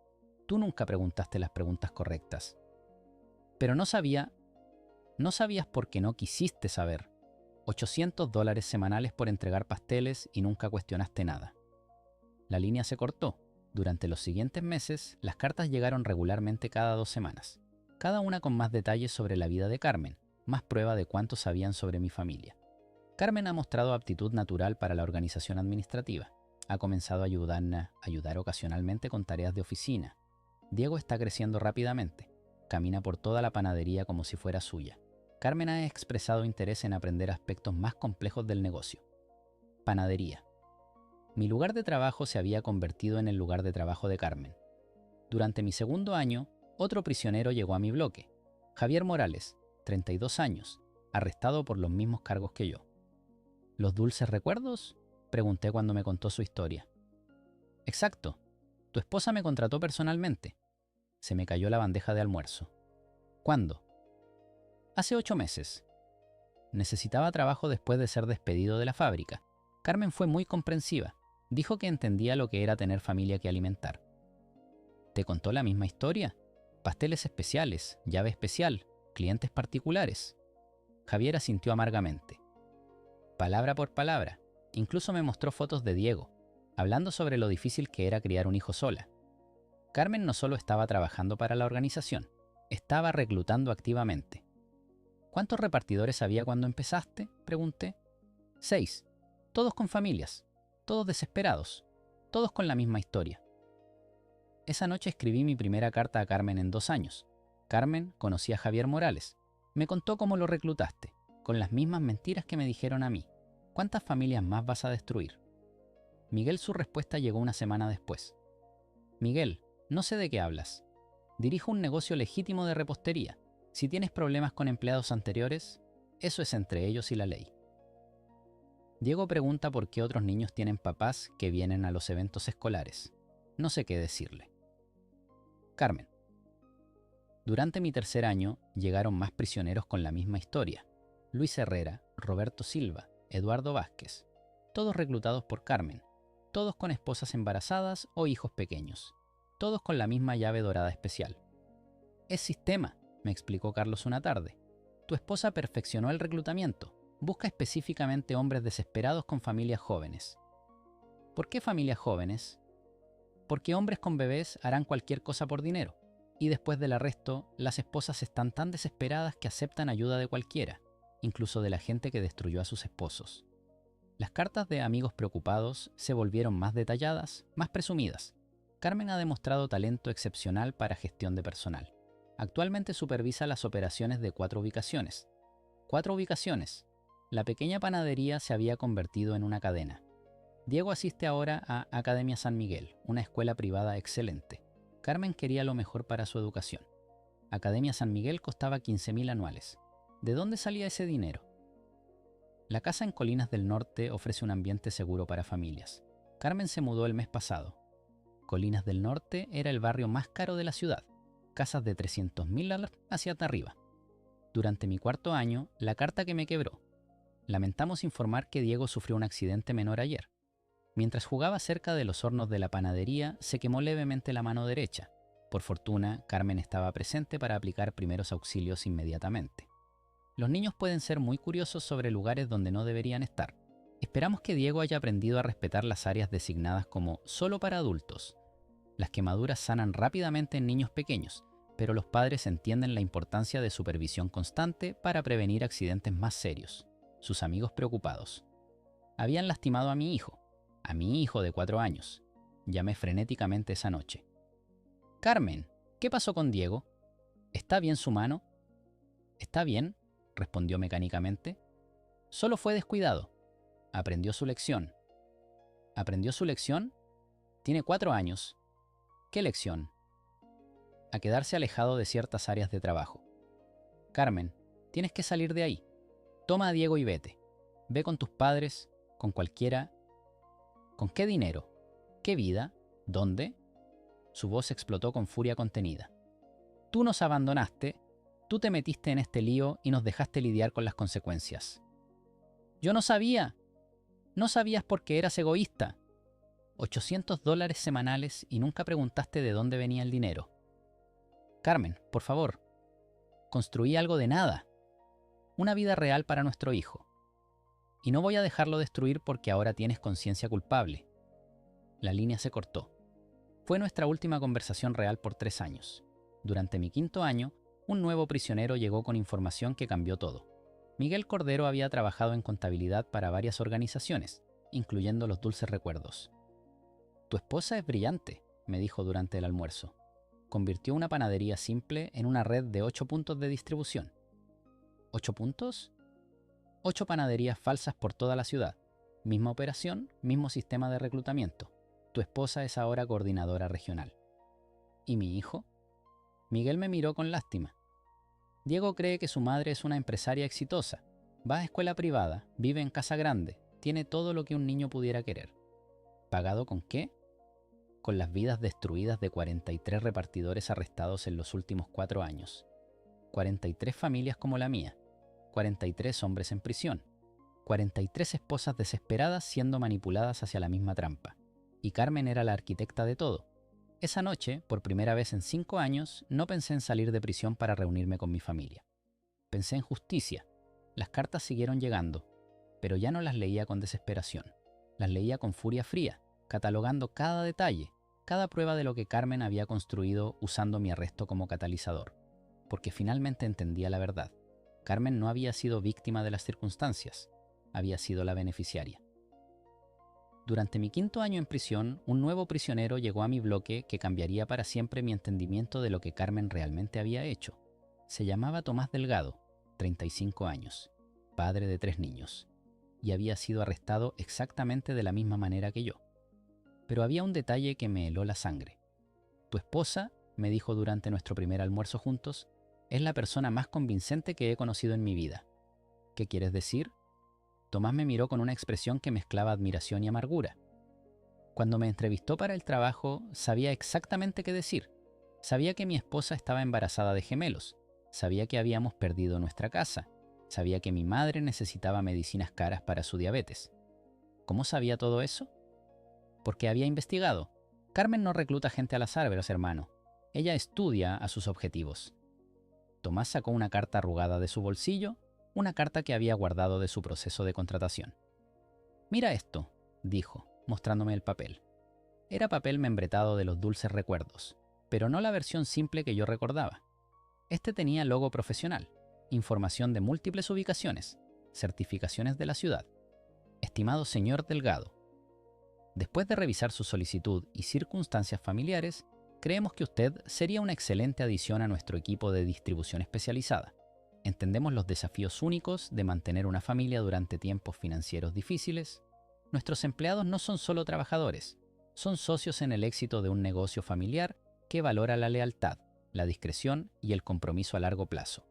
Tú nunca preguntaste las preguntas correctas. Pero no sabías porque no quisiste saber. $800 semanales por entregar pasteles y nunca cuestionaste nada». La línea se cortó. Durante los siguientes meses, las cartas llegaron regularmente cada 2 semanas, cada una con más detalles sobre la vida de Carmen, más prueba de cuánto sabían sobre mi familia. Carmen ha mostrado aptitud natural para la organización administrativa. Ha comenzado a ayudar ocasionalmente con tareas de oficina. Diego está creciendo rápidamente. Camina por toda la panadería como si fuera suya. Carmen ha expresado interés en aprender aspectos más complejos del negocio. Panadería. Mi lugar de trabajo se había convertido en el lugar de trabajo de Carmen. Durante mi segundo año, otro prisionero llegó a mi bloque. Javier Morales, 32 años, arrestado por los mismos cargos que yo. ¿Los dulces recuerdos?, pregunté cuando me contó su historia. Exacto. Tu esposa me contrató personalmente. Se me cayó la bandeja de almuerzo. ¿Cuándo? Hace 8 meses. Necesitaba trabajo después de ser despedido de la fábrica. Carmen fue muy comprensiva. Dijo que entendía lo que era tener familia que alimentar. ¿Te contó la misma historia? Pasteles especiales, llave especial, clientes particulares. Javier asintió amargamente. Palabra por palabra. Incluso me mostró fotos de Diego, hablando sobre lo difícil que era criar un hijo sola. Carmen no solo estaba trabajando para la organización, estaba reclutando activamente. ¿Cuántos repartidores había cuando empezaste?, pregunté. 6, todos con familias, todos desesperados, todos con la misma historia. Esa noche escribí mi primera carta a Carmen en 2 años. Carmen conocía a Javier Morales. Me contó cómo lo reclutaste, con las mismas mentiras que me dijeron a mí. ¿Cuántas familias más vas a destruir? Miguel, su respuesta llegó una semana después. Miguel, no sé de qué hablas. Dirijo un negocio legítimo de repostería. Si tienes problemas con empleados anteriores, eso es entre ellos y la ley. Diego pregunta por qué otros niños tienen papás que vienen a los eventos escolares. No sé qué decirle. Carmen. Durante mi 3er año llegaron más prisioneros con la misma historia. Luis Herrera, Roberto Silva, Eduardo Vázquez. Todos reclutados por Carmen. Todos con esposas embarazadas o hijos pequeños. Todos con la misma llave dorada especial. Es sistema, me explicó Carlos una tarde. Tu esposa perfeccionó el reclutamiento. Busca específicamente hombres desesperados con familias jóvenes. ¿Por qué familias jóvenes? Porque hombres con bebés harán cualquier cosa por dinero. Y después del arresto, las esposas están tan desesperadas que aceptan ayuda de cualquiera, incluso de la gente que destruyó a sus esposos. Las cartas de amigos preocupados se volvieron más detalladas, más presumidas. Carmen ha demostrado talento excepcional para gestión de personal. Actualmente supervisa las operaciones de 4 ubicaciones. 4 ubicaciones. La pequeña panadería se había convertido en una cadena. Diego asiste ahora a Academia San Miguel, una escuela privada excelente. Carmen quería lo mejor para su educación. Academia San Miguel costaba 15.000 anuales. ¿De dónde salía ese dinero? La casa en Colinas del Norte ofrece un ambiente seguro para familias. Carmen se mudó el mes pasado. Colinas del Norte era el barrio más caro de la ciudad. Casas de 300.000 hacia arriba. Durante mi 4.º año, la carta que me quebró. Lamentamos informar que Diego sufrió un accidente menor ayer. Mientras jugaba cerca de los hornos de la panadería, se quemó levemente la mano derecha. Por fortuna, Carmen estaba presente para aplicar primeros auxilios inmediatamente. Los niños pueden ser muy curiosos sobre lugares donde no deberían estar. Esperamos que Diego haya aprendido a respetar las áreas designadas como solo para adultos. Las quemaduras sanan rápidamente en niños pequeños, pero los padres entienden la importancia de supervisión constante para prevenir accidentes más serios. Sus amigos preocupados. Habían lastimado a mi hijo de 4 años. Llamé frenéticamente esa noche. Carmen, ¿qué pasó con Diego? ¿Está bien su mano? ¿Está bien?, respondió mecánicamente. Solo fue descuidado. Aprendió su lección. ¿Aprendió su lección? Tiene 4 años. ¿Qué lección? A quedarse alejado de ciertas áreas de trabajo. Carmen, tienes que salir de ahí. Toma a Diego y vete. Ve con tus padres, con cualquiera. ¿Con qué dinero? ¿Qué vida? ¿Dónde? Su voz explotó con furia contenida. Tú nos abandonaste, tú te metiste en este lío y nos dejaste lidiar con las consecuencias. Yo no sabía. No sabías porque eras egoísta. $800 semanales y nunca preguntaste de dónde venía el dinero. Carmen, por favor. Construí algo de nada. Una vida real para nuestro hijo. Y no voy a dejarlo destruir porque ahora tienes conciencia culpable. La línea se cortó. Fue nuestra última conversación real por 3 años. Durante mi 5.º año, un nuevo prisionero llegó con información que cambió todo. Miguel Cordero había trabajado en contabilidad para varias organizaciones, incluyendo Los Dulces Recuerdos. Tu esposa es brillante, me dijo durante el almuerzo. Convirtió una panadería simple en una red de 8 puntos de distribución. ¿8 puntos? 8 panaderías falsas por toda la ciudad. Misma operación, mismo sistema de reclutamiento. Tu esposa es ahora coordinadora regional. ¿Y mi hijo? Miguel me miró con lástima. Diego cree que su madre es una empresaria exitosa. Va a escuela privada, vive en casa grande, tiene todo lo que un niño pudiera querer. ¿Pagado con qué? Con las vidas destruidas de 43 repartidores arrestados en los últimos 4 años. 43 familias como la mía. 43 hombres en prisión. 43 esposas desesperadas siendo manipuladas hacia la misma trampa. Y Carmen era la arquitecta de todo. Esa noche, por primera vez en 5 años, no pensé en salir de prisión para reunirme con mi familia. Pensé en justicia. Las cartas siguieron llegando, pero ya no las leía con desesperación. Las leía con furia fría, catalogando cada detalle, cada prueba de lo que Carmen había construido usando mi arresto como catalizador. Porque finalmente entendía la verdad. Carmen no había sido víctima de las circunstancias, había sido la beneficiaria. Durante mi 5.º año en prisión, un nuevo prisionero llegó a mi bloque que cambiaría para siempre mi entendimiento de lo que Carmen realmente había hecho. Se llamaba Tomás Delgado, 35 años, padre de 3 niños, y había sido arrestado exactamente de la misma manera que yo. Pero había un detalle que me heló la sangre. Tu esposa, me dijo durante nuestro primer almuerzo juntos, es la persona más convincente que he conocido en mi vida. ¿Qué quieres decir? Tomás me miró con una expresión que mezclaba admiración y amargura. Cuando me entrevistó para el trabajo, sabía exactamente qué decir. Sabía que mi esposa estaba embarazada de gemelos. Sabía que habíamos perdido nuestra casa. Sabía que mi madre necesitaba medicinas caras para su diabetes. ¿Cómo sabía todo eso? Porque había investigado. Carmen no recluta gente al azar, veros hermano. Ella estudia a sus objetivos. Tomás sacó una carta arrugada de su bolsillo, una carta que había guardado de su proceso de contratación. Mira esto, dijo, mostrándome el papel. Era papel membretado de Los Dulces Recuerdos, pero no la versión simple que yo recordaba. Este tenía logo profesional, información de múltiples ubicaciones, certificaciones de la ciudad. Estimado señor Delgado. Después de revisar su solicitud y circunstancias familiares, Creemos que usted sería una excelente adición a nuestro equipo de distribución especializada. Entendemos los desafíos únicos de mantener una familia durante tiempos financieros difíciles. Nuestros empleados no son solo trabajadores, son socios en el éxito de un negocio familiar que valora la lealtad, la discreción y el compromiso a largo plazo.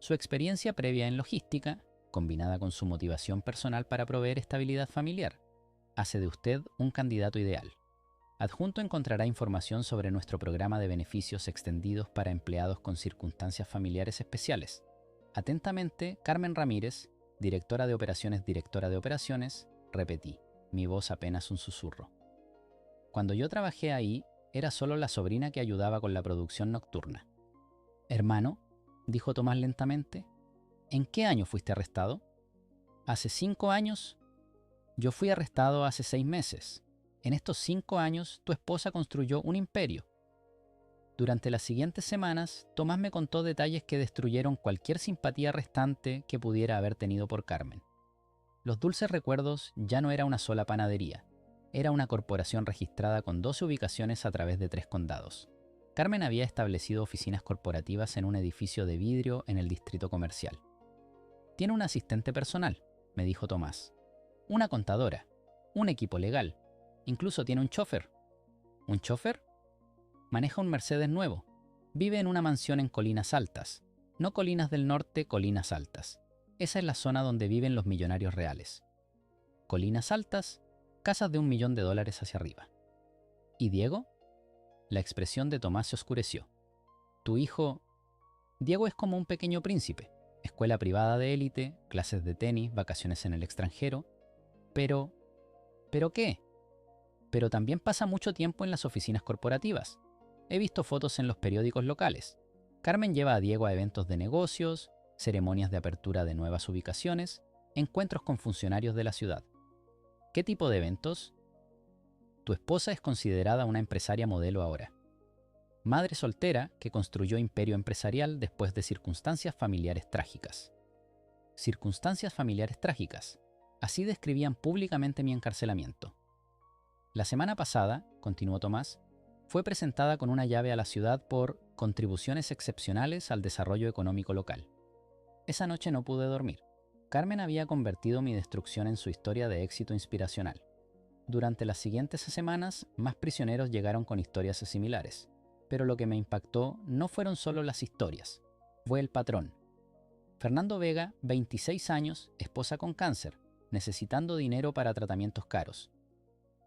Su experiencia previa en logística, combinada con su motivación personal para proveer estabilidad familiar, hace de usted un candidato ideal. Adjunto encontrará información sobre nuestro programa de beneficios extendidos para empleados con circunstancias familiares especiales. Atentamente, Carmen Ramírez, directora de operaciones, repetí, mi voz apenas un susurro. Cuando yo trabajé ahí, era solo la sobrina que ayudaba con la producción nocturna. Hermano, dijo Tomás lentamente, ¿en qué año fuiste arrestado? ¿Hace 5 años? Yo fui arrestado hace 6 meses. En estos 5 años, tu esposa construyó un imperio. Durante las siguientes semanas, Tomás me contó detalles que destruyeron cualquier simpatía restante que pudiera haber tenido por Carmen. Los Dulces Recuerdos ya no era una sola panadería, era una corporación registrada con 12 ubicaciones a través de 3 condados. Carmen había establecido oficinas corporativas en un edificio de vidrio en el distrito comercial. Tiene un asistente personal, me dijo Tomás, una contadora, un equipo legal, incluso tiene un chofer. ¿Un chofer? Maneja un Mercedes nuevo. Vive en una mansión en Colinas Altas. No Colinas del Norte, Colinas Altas. Esa es la zona donde viven los millonarios reales. Colinas Altas, casas de $1 millón hacia arriba. ¿Y Diego? La expresión de Tomás se oscureció. Tu hijo... Diego es como un pequeño príncipe. Escuela privada de élite, clases de tenis, vacaciones en el extranjero. Pero... ¿Pero qué? Pero también pasa mucho tiempo en las oficinas corporativas. He visto fotos en los periódicos locales. Carmen lleva a Diego a eventos de negocios, ceremonias de apertura de nuevas ubicaciones, encuentros con funcionarios de la ciudad. ¿Qué tipo de eventos? Tu esposa es considerada una empresaria modelo ahora. Madre soltera que construyó imperio empresarial después de circunstancias familiares trágicas. Circunstancias familiares trágicas. Así describían públicamente mi encarcelamiento. La semana pasada, continuó Tomás, fue presentada con una llave a la ciudad por contribuciones excepcionales al desarrollo económico local. Esa noche no pude dormir. Carmen había convertido mi destrucción en su historia de éxito inspiracional. Durante las siguientes semanas, más prisioneros llegaron con historias similares. Pero lo que me impactó no fueron solo las historias, fue el patrón. Fernando Vega, 26 años, esposa con cáncer, necesitando dinero para tratamientos caros.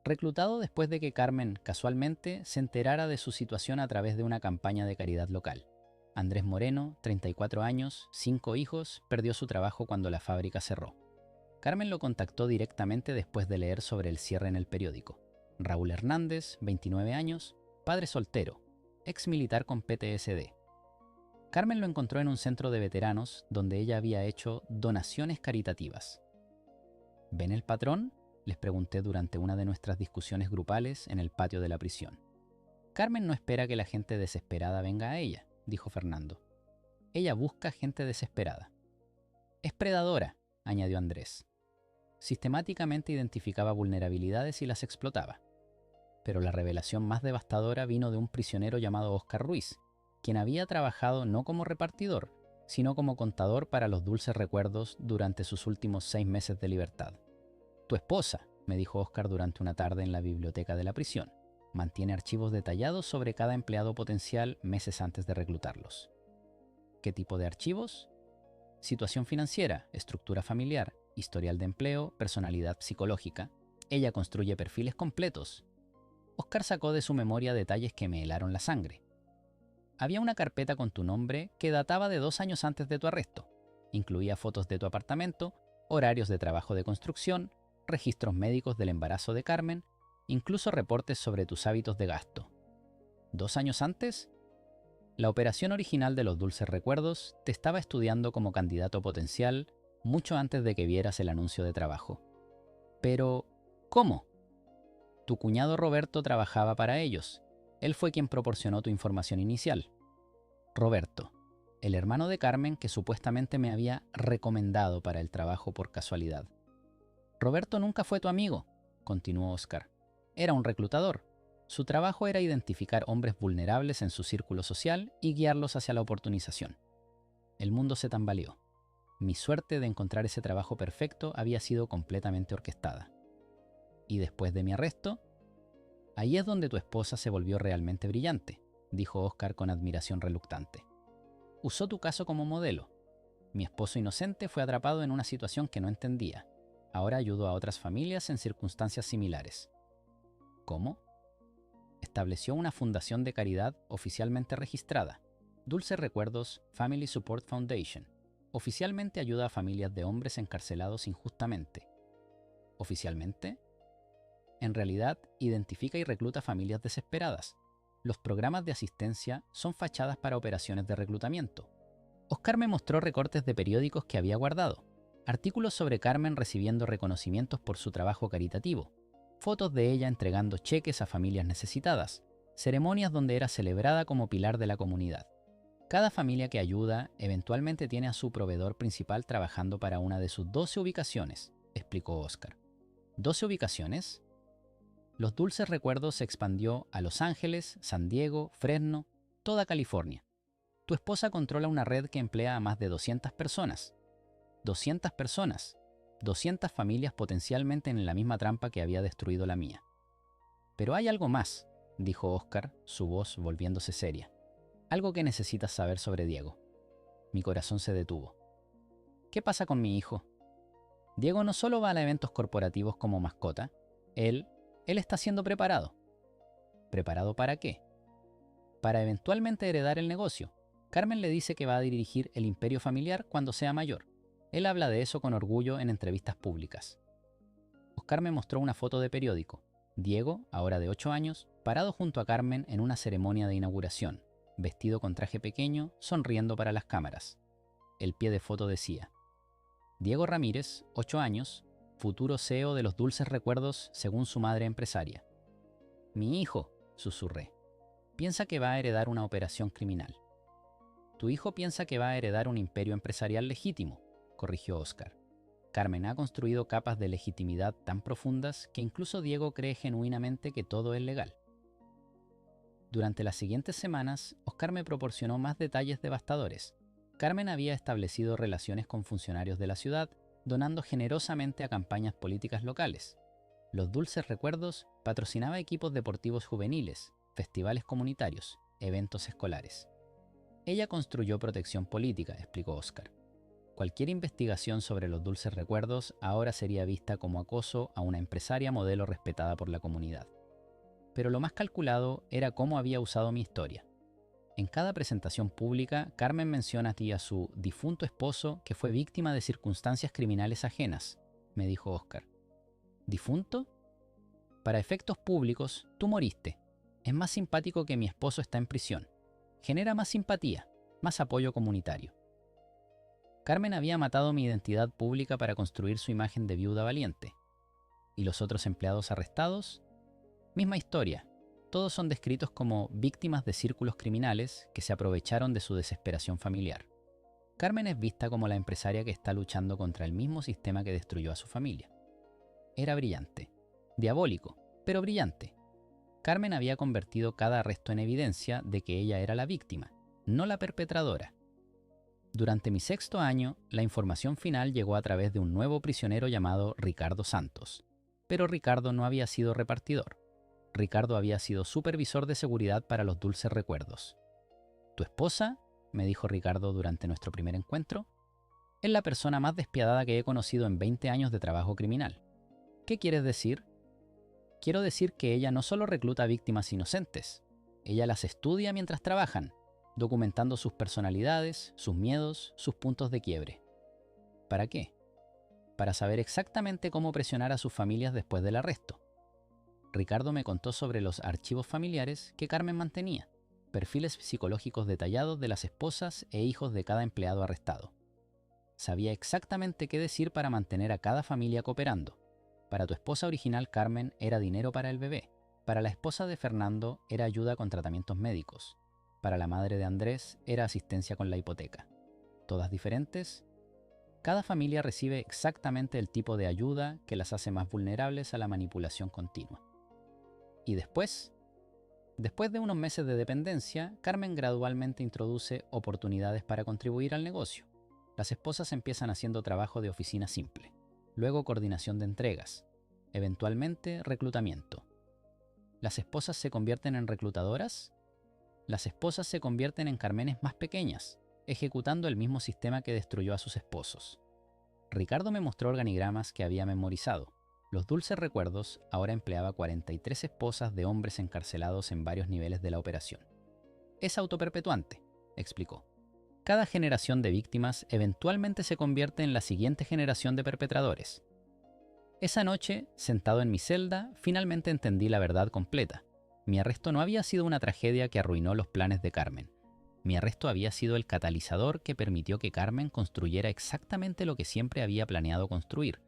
Reclutado después de que Carmen, casualmente, se enterara de su situación a través de una campaña de caridad local. Andrés Moreno, 34 años, 5 hijos, perdió su trabajo cuando la fábrica cerró. Carmen lo contactó directamente después de leer sobre el cierre en el periódico. Raúl Hernández, 29 años, padre soltero, ex militar con PTSD. Carmen lo encontró en un centro de veteranos donde ella había hecho donaciones caritativas. ¿Ven el patrón?, les pregunté durante una de nuestras discusiones grupales en el patio de la prisión. Carmen no espera que la gente desesperada venga a ella, dijo Fernando. Ella busca gente desesperada. Es predadora, añadió Andrés. Sistemáticamente identificaba vulnerabilidades y las explotaba. Pero la revelación más devastadora vino de un prisionero llamado Óscar Ruiz, quien había trabajado no como repartidor, sino como contador para los Dulces Recuerdos durante sus últimos 6 meses de libertad. Tu esposa, me dijo Óscar durante una tarde en la biblioteca de la prisión, mantiene archivos detallados sobre cada empleado potencial meses antes de reclutarlos. ¿Qué tipo de archivos? Situación financiera, estructura familiar, historial de empleo, personalidad psicológica. Ella construye perfiles completos. Óscar sacó de su memoria detalles que me helaron la sangre. Había una carpeta con tu nombre que databa de 2 años antes de tu arresto. Incluía fotos de tu apartamento, horarios de trabajo de construcción, registros médicos del embarazo de Carmen, incluso reportes sobre tus hábitos de gasto. ¿2 años antes? La operación original de los Dulces Recuerdos te estaba estudiando como candidato potencial mucho antes de que vieras el anuncio de trabajo. Pero, ¿cómo? Tu cuñado Roberto trabajaba para ellos. Él fue quien proporcionó tu información inicial. Roberto, el hermano de Carmen que supuestamente me había recomendado para el trabajo por casualidad. Roberto nunca fue tu amigo, continuó Óscar. Era un reclutador. Su trabajo era identificar hombres vulnerables en su círculo social y guiarlos hacia la oportunización. El mundo se tambaleó. Mi suerte de encontrar ese trabajo perfecto había sido completamente orquestada. Y después de mi arresto, ahí es donde tu esposa se volvió realmente brillante, dijo Oscar con admiración reluctante. Usó tu caso como modelo. Mi esposo inocente fue atrapado en una situación que no entendía. Ahora ayudó a otras familias en circunstancias similares. ¿Cómo? Estableció una fundación de caridad oficialmente registrada, Dulces Recuerdos Family Support Foundation. Oficialmente ayuda a familias de hombres encarcelados injustamente. ¿Oficialmente? En realidad, identifica y recluta familias desesperadas. Los programas de asistencia son fachadas para operaciones de reclutamiento. Oscar me mostró recortes de periódicos que había guardado, artículos sobre Carmen recibiendo reconocimientos por su trabajo caritativo, fotos de ella entregando cheques a familias necesitadas, ceremonias donde era celebrada como pilar de la comunidad. Cada familia que ayuda eventualmente tiene a su proveedor principal trabajando para una de sus 12 ubicaciones, explicó Oscar. ¿12 ubicaciones? Los Dulces Recuerdos se expandió a Los Ángeles, San Diego, Fresno, toda California. Tu esposa controla una red que emplea a más de 200 personas. 200 personas. 200 familias potencialmente en la misma trampa que había destruido la mía. Pero hay algo más, dijo Oscar, su voz volviéndose seria. Algo que necesitas saber sobre Diego. Mi corazón se detuvo. ¿Qué pasa con mi hijo? Diego no solo va a eventos corporativos como mascota, él está siendo preparado. ¿Preparado para qué? Para eventualmente heredar el negocio. Carmen le dice que va a dirigir el imperio familiar cuando sea mayor. Él habla de eso con orgullo en entrevistas públicas. Oscar me mostró una foto de periódico. Diego, ahora de 8 años, parado junto a Carmen en una ceremonia de inauguración, vestido con traje pequeño, sonriendo para las cámaras. El pie de foto decía: Diego Ramírez, 8 años, futuro CEO de los Dulces Recuerdos según su madre empresaria. Mi hijo, susurré, piensa que va a heredar una operación criminal. Tu hijo piensa que va a heredar un imperio empresarial legítimo, corrigió Oscar. Carmen ha construido capas de legitimidad tan profundas que incluso Diego cree genuinamente que todo es legal. Durante las siguientes semanas, Oscar me proporcionó más detalles devastadores. Carmen había establecido relaciones con funcionarios de la ciudad, donando generosamente a campañas políticas locales. Los Dulces Recuerdos patrocinaba equipos deportivos juveniles, festivales comunitarios, eventos escolares. Ella construyó protección política, explicó Oscar. Cualquier investigación sobre los Dulces Recuerdos ahora sería vista como acoso a una empresaria modelo respetada por la comunidad. Pero lo más calculado era cómo había usado mi historia. En cada presentación pública, Carmen menciona a su difunto esposo que fue víctima de circunstancias criminales ajenas, me dijo Oscar. ¿Difunto? Para efectos públicos, tú moriste. Es más simpático que mi esposo está en prisión. Genera más simpatía, más apoyo comunitario. Carmen había matado mi identidad pública para construir su imagen de viuda valiente. ¿Y los otros empleados arrestados? Misma historia. Todos son descritos como víctimas de círculos criminales que se aprovecharon de su desesperación familiar. Carmen es vista como la empresaria que está luchando contra el mismo sistema que destruyó a su familia. Era brillante. Diabólico, pero brillante. Carmen había convertido cada arresto en evidencia de que ella era la víctima, no la perpetradora. Durante mi 6º año, la información final llegó a través de un nuevo prisionero llamado Ricardo Santos. Pero Ricardo no había sido repartidor. Ricardo había sido supervisor de seguridad para los Dulces Recuerdos. «Tu esposa», me dijo Ricardo durante nuestro primer encuentro, «es la persona más despiadada que he conocido en 20 años de trabajo criminal». «¿Qué quieres decir?» «Quiero decir que ella no solo recluta víctimas inocentes, ella las estudia mientras trabajan, documentando sus personalidades, sus miedos, sus puntos de quiebre». ¿Para qué? Para saber exactamente cómo presionar a sus familias después del arresto. Ricardo me contó sobre los archivos familiares que Carmen mantenía, perfiles psicológicos detallados de las esposas e hijos de cada empleado arrestado. Sabía exactamente qué decir para mantener a cada familia cooperando. Para tu esposa original, Carmen, era dinero para el bebé. Para la esposa de Fernando, era ayuda con tratamientos médicos. Para la madre de Andrés, era asistencia con la hipoteca. Todas diferentes. Cada familia recibe exactamente el tipo de ayuda que las hace más vulnerables a la manipulación continua. Y después, Después de unos meses de dependencia, Carmen gradualmente introduce oportunidades para contribuir al negocio. Las esposas empiezan haciendo trabajo de oficina simple, luego coordinación de entregas, eventualmente reclutamiento. ¿Las esposas se convierten en reclutadoras? Las esposas se convierten en Carmenes más pequeñas, ejecutando el mismo sistema que destruyó a sus esposos. Ricardo me mostró organigramas que había memorizado. Los dulces recuerdos ahora empleaba 43 esposas de hombres encarcelados en varios niveles de la operación. Es autoperpetuante, explicó. Cada generación de víctimas eventualmente se convierte en la siguiente generación de perpetradores. Esa noche, sentado en mi celda, finalmente entendí la verdad completa. Mi arresto no había sido una tragedia que arruinó los planes de Carmen. Mi arresto había sido el catalizador que permitió que Carmen construyera exactamente lo que siempre había planeado construir.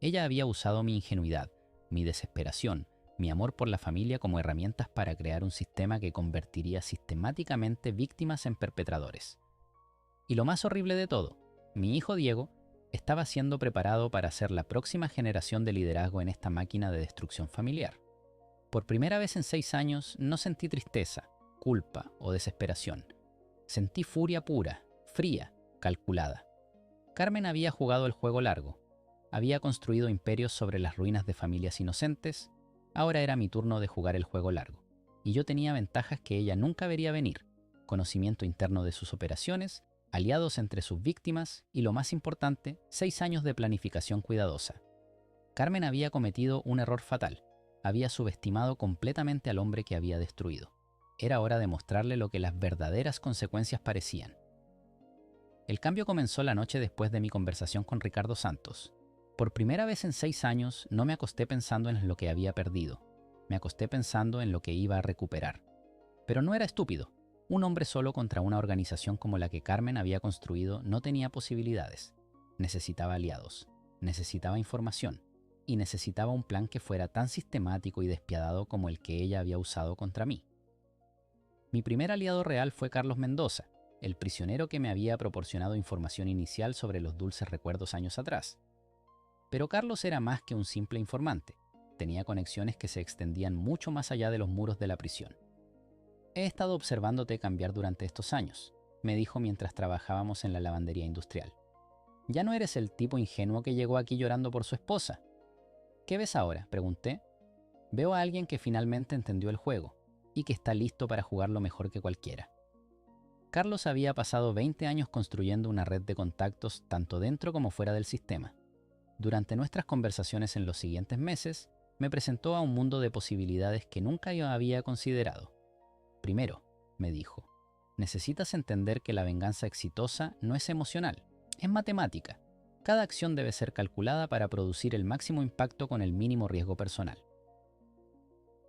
Ella había usado mi ingenuidad, mi desesperación, mi amor por la familia como herramientas para crear un sistema que convertiría sistemáticamente víctimas en perpetradores. Y lo más horrible de todo, mi hijo Diego estaba siendo preparado para ser la próxima generación de liderazgo en esta máquina de destrucción familiar. Por primera vez en 6 años no sentí tristeza, culpa o desesperación. Sentí furia pura, fría, calculada. Carmen había jugado el juego largo. Había construido imperios sobre las ruinas de familias inocentes. Ahora era mi turno de jugar el juego largo. Y yo tenía ventajas que ella nunca vería venir: conocimiento interno de sus operaciones, aliados entre sus víctimas y, lo más importante, 6 años de planificación cuidadosa. Carmen había cometido un error fatal. Había subestimado completamente al hombre que había destruido. Era hora de mostrarle lo que las verdaderas consecuencias parecían. El cambio comenzó la noche después de mi conversación con Ricardo Santos. Por primera vez en 6 años no me acosté pensando en lo que había perdido. Me acosté pensando en lo que iba a recuperar. Pero no era estúpido. Un hombre solo contra una organización como la que Carmen había construido no tenía posibilidades. Necesitaba aliados, necesitaba información y necesitaba un plan que fuera tan sistemático y despiadado como el que ella había usado contra mí. Mi primer aliado real fue Carlos Mendoza, el prisionero que me había proporcionado información inicial sobre los dulces recuerdos años atrás. Pero Carlos era más que un simple informante. Tenía conexiones que se extendían mucho más allá de los muros de la prisión. He estado observándote cambiar durante estos años, me dijo mientras trabajábamos en la lavandería industrial. Ya no eres el tipo ingenuo que llegó aquí llorando por su esposa. ¿Qué ves ahora?, pregunté. Veo a alguien que finalmente entendió el juego y que está listo para jugarlo mejor que cualquiera. Carlos había pasado 20 años construyendo una red de contactos tanto dentro como fuera del sistema. Durante nuestras conversaciones en los siguientes meses, me presentó a un mundo de posibilidades que nunca yo había considerado. Primero, me dijo, necesitas entender que la venganza exitosa no es emocional, es matemática. Cada acción debe ser calculada para producir el máximo impacto con el mínimo riesgo personal.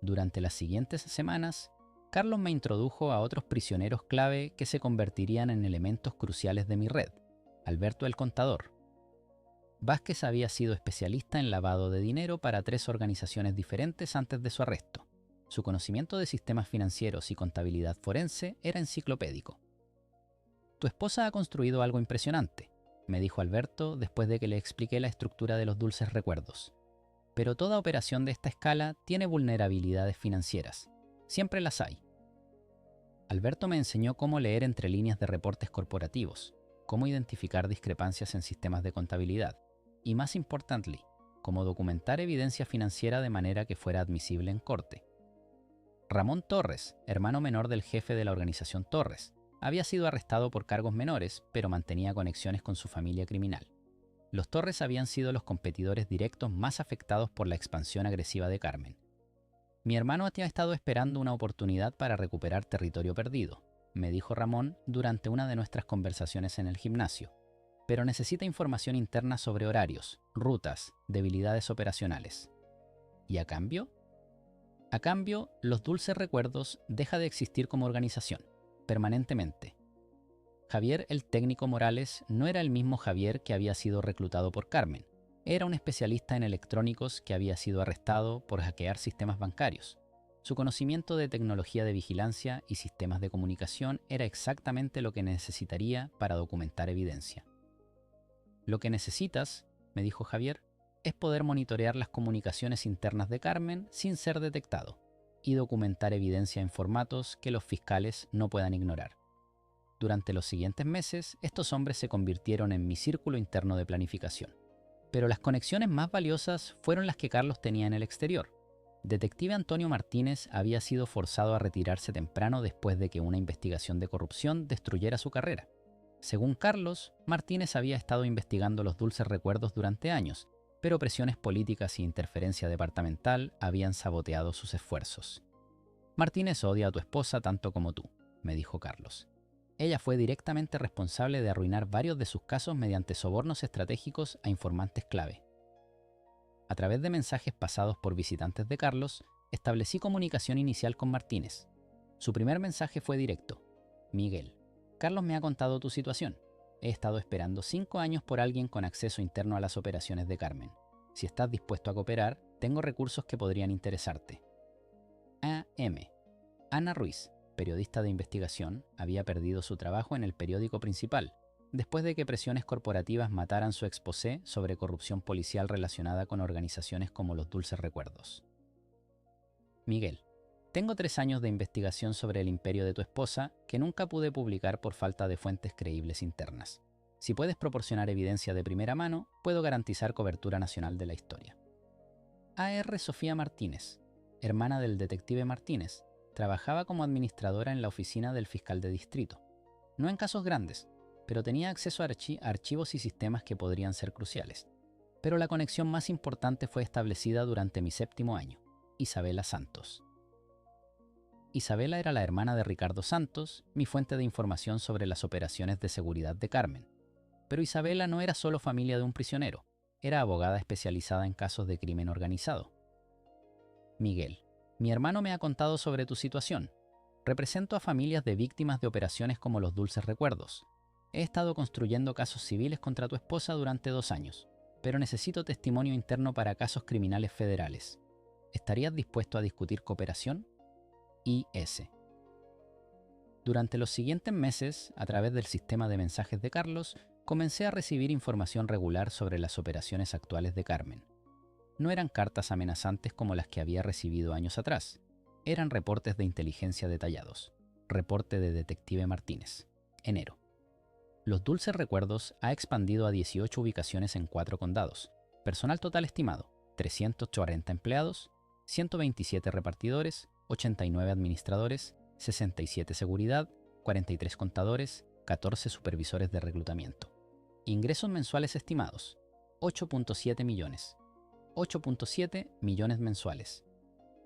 Durante las siguientes semanas, Carlos me introdujo a otros prisioneros clave que se convertirían en elementos cruciales de mi red. Alberto el Contador. Vázquez había sido especialista en lavado de dinero para 3 organizaciones diferentes antes de su arresto. Su conocimiento de sistemas financieros y contabilidad forense era enciclopédico. Tu esposa ha construido algo impresionante, me dijo Alberto después de que le expliqué la estructura de los dulces recuerdos. Pero toda operación de esta escala tiene vulnerabilidades financieras. Siempre las hay. Alberto me enseñó cómo leer entre líneas de reportes corporativos, cómo identificar discrepancias en sistemas de contabilidad y, más importante, cómo documentar evidencia financiera de manera que fuera admisible en corte. Ramón Torres, hermano menor del jefe de la organización Torres, había sido arrestado por cargos menores, pero mantenía conexiones con su familia criminal. Los Torres habían sido los competidores directos más afectados por la expansión agresiva de Carmen. Mi hermano había estado esperando una oportunidad para recuperar territorio perdido, me dijo Ramón durante una de nuestras conversaciones en el gimnasio, pero necesita información interna sobre horarios, rutas, debilidades operacionales. ¿Y a cambio? A cambio, los dulces recuerdos deja de existir como organización, permanentemente. Javier el técnico Morales no era el mismo Javier que había sido reclutado por Carmen. Era un especialista en electrónicos que había sido arrestado por hackear sistemas bancarios. Su conocimiento de tecnología de vigilancia y sistemas de comunicación era exactamente lo que necesitaría para documentar evidencia. Lo que necesitas, me dijo Javier, es poder monitorear las comunicaciones internas de Carmen sin ser detectado. y documentar evidencia en formatos que los fiscales no puedan ignorar. Durante los siguientes meses, estos hombres se convirtieron en mi círculo interno de planificación. Pero las conexiones más valiosas fueron las que Carlos tenía en el exterior. Detective Antonio Martínez había sido forzado a retirarse temprano después de que una investigación de corrupción destruyera su carrera. Según Carlos, Martínez había estado investigando los dulces recuerdos durante años, pero presiones políticas e interferencia departamental habían saboteado sus esfuerzos. Martínez odia a tu esposa tanto como tú, me dijo Carlos. Ella fue directamente responsable de arruinar varios de sus casos mediante sobornos estratégicos a informantes clave. A través de mensajes pasados por visitantes de Carlos, establecí comunicación inicial con Martínez. Su primer mensaje fue directo. Miguel, Carlos me ha contado tu situación. He estado esperando 5 años por alguien con acceso interno a las operaciones de Carmen. Si estás dispuesto a cooperar, tengo recursos que podrían interesarte. A.M. Ana Ruiz, periodista de investigación, había perdido su trabajo en el periódico principal, después de que presiones corporativas mataran su exposé sobre corrupción policial relacionada con organizaciones como los Dulces Recuerdos. Miguel, tengo 3 años de investigación sobre el imperio de tu esposa que nunca pude publicar por falta de fuentes creíbles internas. Si puedes proporcionar evidencia de primera mano, puedo garantizar cobertura nacional de la historia. A.R. Sofía Martínez, hermana del detective Martínez, trabajaba como administradora en la oficina del fiscal de distrito. No en casos grandes, pero tenía acceso a archivos y sistemas que podrían ser cruciales. Pero la conexión más importante fue establecida durante mi 7º año, Isabela Santos. Isabela era la hermana de Ricardo Santos, mi fuente de información sobre las operaciones de seguridad de Carmen. Pero Isabela no era solo familia de un prisionero, era abogada especializada en casos de crimen organizado. Miguel, mi hermano me ha contado sobre tu situación. Represento a familias de víctimas de operaciones como los Dulces Recuerdos. He estado construyendo casos civiles contra tu esposa durante 2 años, pero necesito testimonio interno para casos criminales federales. ¿Estarías dispuesto a discutir cooperación? I.S. Durante los siguientes meses, a través del sistema de mensajes de Carlos, comencé a recibir información regular sobre las operaciones actuales de Carmen. No eran cartas amenazantes como las que había recibido años atrás. Eran reportes de inteligencia detallados. Reporte de Detective Martínez. Enero. Los Dulces Recuerdos ha expandido a 18 ubicaciones en 4 condados. Personal total estimado, 340 empleados, 127 repartidores, 89 administradores, 67 seguridad, 43 contadores, 14 supervisores de reclutamiento. Ingresos mensuales estimados, 8.7 millones. 8.7 millones mensuales.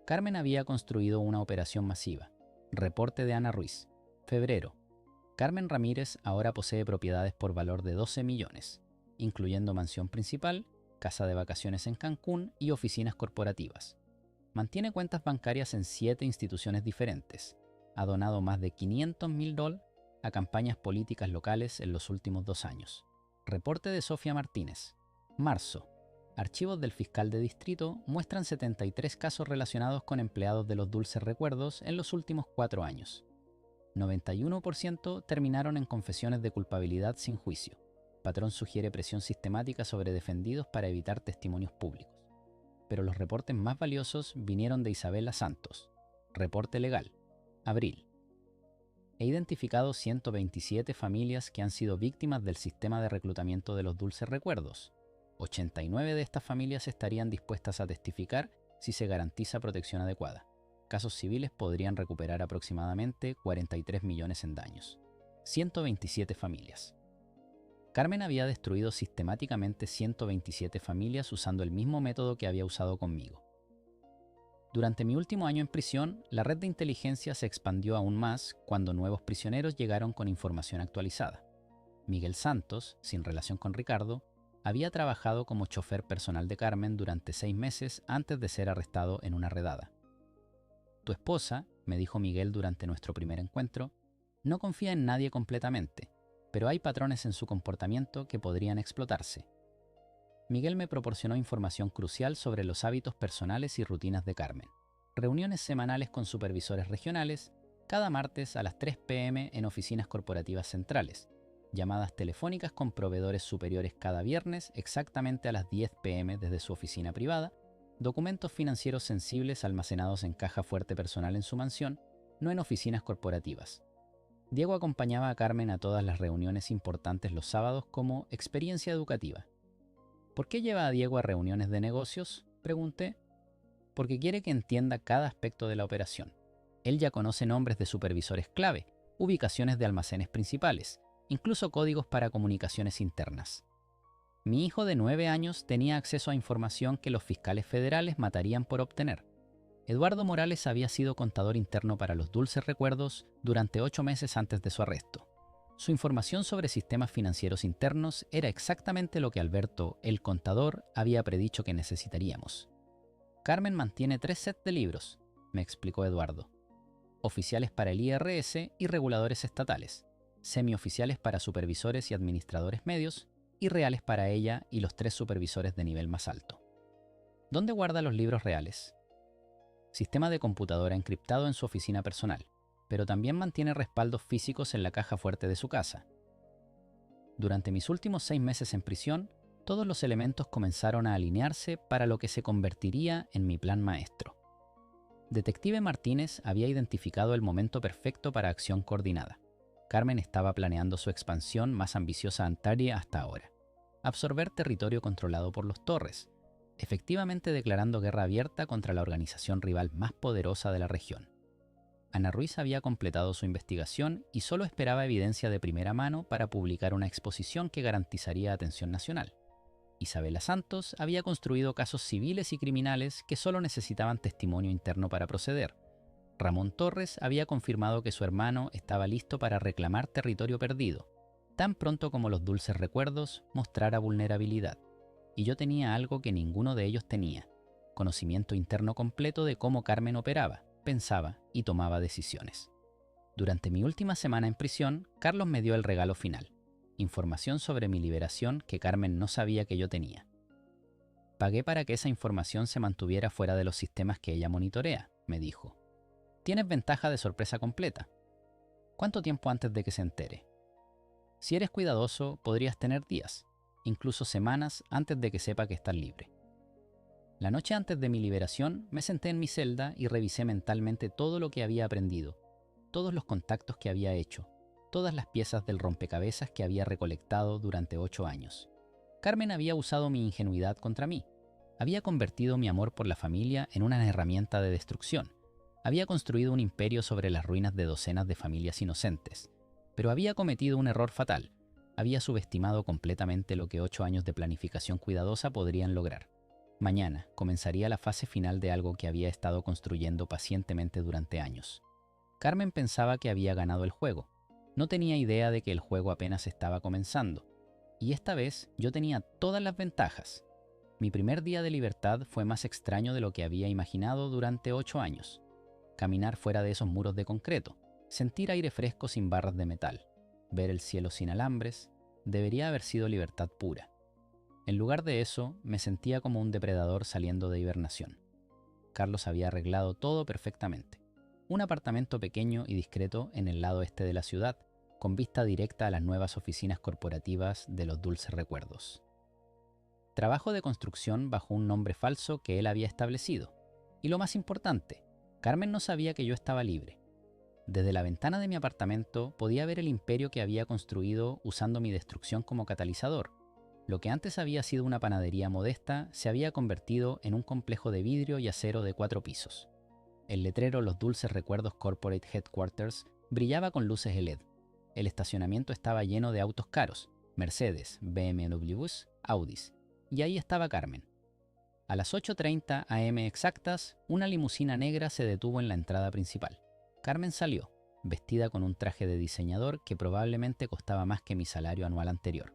Carmen había construido una operación masiva. Reporte de Ana Ruiz. Febrero. Carmen Ramírez ahora posee propiedades por valor de 12 millones, incluyendo mansión principal, casa de vacaciones en Cancún y oficinas corporativas. Mantiene cuentas bancarias en 7 instituciones diferentes. Ha donado más de $500,000 a campañas políticas locales en los últimos 2 años. Reporte de Sofía Martínez. Marzo. Archivos del fiscal de distrito muestran 73 casos relacionados con empleados de los Dulces Recuerdos en los últimos 4 años. 91% terminaron en confesiones de culpabilidad sin juicio. Patrón sugiere presión sistemática sobre defendidos para evitar testimonios públicos. Pero los reportes más valiosos vinieron de Isabela Santos. Reporte legal. Abril. He identificado 127 familias que han sido víctimas del sistema de reclutamiento de los Dulces Recuerdos. 89 de estas familias estarían dispuestas a testificar si se garantiza protección adecuada. Casos civiles podrían recuperar aproximadamente 43 millones en daños. 127 familias. Carmen había destruido sistemáticamente 127 familias usando el mismo método que había usado conmigo. Durante mi último año en prisión, la red de inteligencia se expandió aún más cuando nuevos prisioneros llegaron con información actualizada. Miguel Santos, sin relación con Ricardo, había trabajado como chofer personal de Carmen durante 6 meses antes de ser arrestado en una redada. Tu esposa, me dijo Miguel durante nuestro primer encuentro, no confía en nadie completamente, pero hay patrones en su comportamiento que podrían explotarse. Miguel me proporcionó información crucial sobre los hábitos personales y rutinas de Carmen. Reuniones semanales con supervisores regionales, cada martes a las 3 p.m. en oficinas corporativas centrales. Llamadas telefónicas con proveedores superiores cada viernes exactamente a las 10 p.m. desde su oficina privada documentos financieros sensibles almacenados en caja fuerte personal en su mansión, no en oficinas corporativas. Diego acompañaba a Carmen a todas las reuniones importantes los sábados como experiencia educativa. ¿Por qué lleva a Diego a reuniones de negocios?, pregunté. Porque quiere que entienda cada aspecto de la operación. Él ya conoce nombres de supervisores clave, ubicaciones de almacenes principales, incluso códigos para comunicaciones internas. Mi hijo de 9 años tenía acceso a información que los fiscales federales matarían por obtener. Eduardo Morales había sido contador interno para los Dulces Recuerdos durante 8 meses antes de su arresto. Su información sobre sistemas financieros internos era exactamente lo que Alberto, el contador, había predicho que necesitaríamos. Carmen mantiene 3 sets de libros, me explicó Eduardo. Oficiales para el IRS y reguladores estatales, semioficiales para supervisores y administradores medios, y reales para ella y los 3 supervisores de nivel más alto. ¿Dónde guarda los libros reales? Sistema de computadora encriptado en su oficina personal, pero también mantiene respaldos físicos en la caja fuerte de su casa. Durante mis últimos 6 meses en prisión, todos los elementos comenzaron a alinearse para lo que se convertiría en mi plan maestro. Detective Martínez había identificado el momento perfecto para acción coordinada. Carmen estaba planeando su expansión más ambiciosa Antaria hasta ahora. Absorber territorio controlado por los Torres, efectivamente declarando guerra abierta contra la organización rival más poderosa de la región. Ana Ruiz había completado su investigación y solo esperaba evidencia de primera mano para publicar una exposición que garantizaría atención nacional. Isabela Santos había construido casos civiles y criminales que solo necesitaban testimonio interno para proceder. Ramón Torres había confirmado que su hermano estaba listo para reclamar territorio perdido, tan pronto como los Dulces Recuerdos mostrara vulnerabilidad. Y yo tenía algo que ninguno de ellos tenía: conocimiento interno completo de cómo Carmen operaba, pensaba y tomaba decisiones. Durante mi última semana en prisión, Carlos me dio el regalo final: información sobre mi liberación que Carmen no sabía que yo tenía. Pagué para que esa información se mantuviera fuera de los sistemas que ella monitorea, me dijo. Tienes ventaja de sorpresa completa. ¿Cuánto tiempo antes de que se entere? Si eres cuidadoso, podrías tener días, incluso semanas antes de que sepa que estás libre. La noche antes de mi liberación, me senté en mi celda y revisé mentalmente todo lo que había aprendido, todos los contactos que había hecho, todas las piezas del rompecabezas que había recolectado durante 8 años. Carmen había usado mi ingenuidad contra mí. Había convertido mi amor por la familia en una herramienta de destrucción. Había construido un imperio sobre las ruinas de docenas de familias inocentes. Pero había cometido un error fatal. Había subestimado completamente lo que 8 años de planificación cuidadosa podrían lograr. Mañana comenzaría la fase final de algo que había estado construyendo pacientemente durante años. Carmen pensaba que había ganado el juego. No tenía idea de que el juego apenas estaba comenzando. Y esta vez yo tenía todas las ventajas. Mi primer día de libertad fue más extraño de lo que había imaginado durante 8 años. Caminar fuera de esos muros de concreto, sentir aire fresco sin barras de metal, ver el cielo sin alambres, debería haber sido libertad pura. En lugar de eso, me sentía como un depredador saliendo de hibernación. Carlos había arreglado todo perfectamente. Un apartamento pequeño y discreto en el lado este de la ciudad, con vista directa a las nuevas oficinas corporativas de los Dulces Recuerdos. Trabajo de construcción bajo un nombre falso que él había establecido. Y lo más importante, Carmen no sabía que yo estaba libre. Desde la ventana de mi apartamento podía ver el imperio que había construido usando mi destrucción como catalizador. Lo que antes había sido una panadería modesta se había convertido en un complejo de vidrio y acero de 4 pisos. El letrero Los Dulces Recuerdos Corporate Headquarters brillaba con luces LED. El estacionamiento estaba lleno de autos caros, Mercedes, BMWs, Audis. Y ahí estaba Carmen. A las 8:30 am exactas, una limusina negra se detuvo en la entrada principal. Carmen salió, vestida con un traje de diseñador que probablemente costaba más que mi salario anual anterior.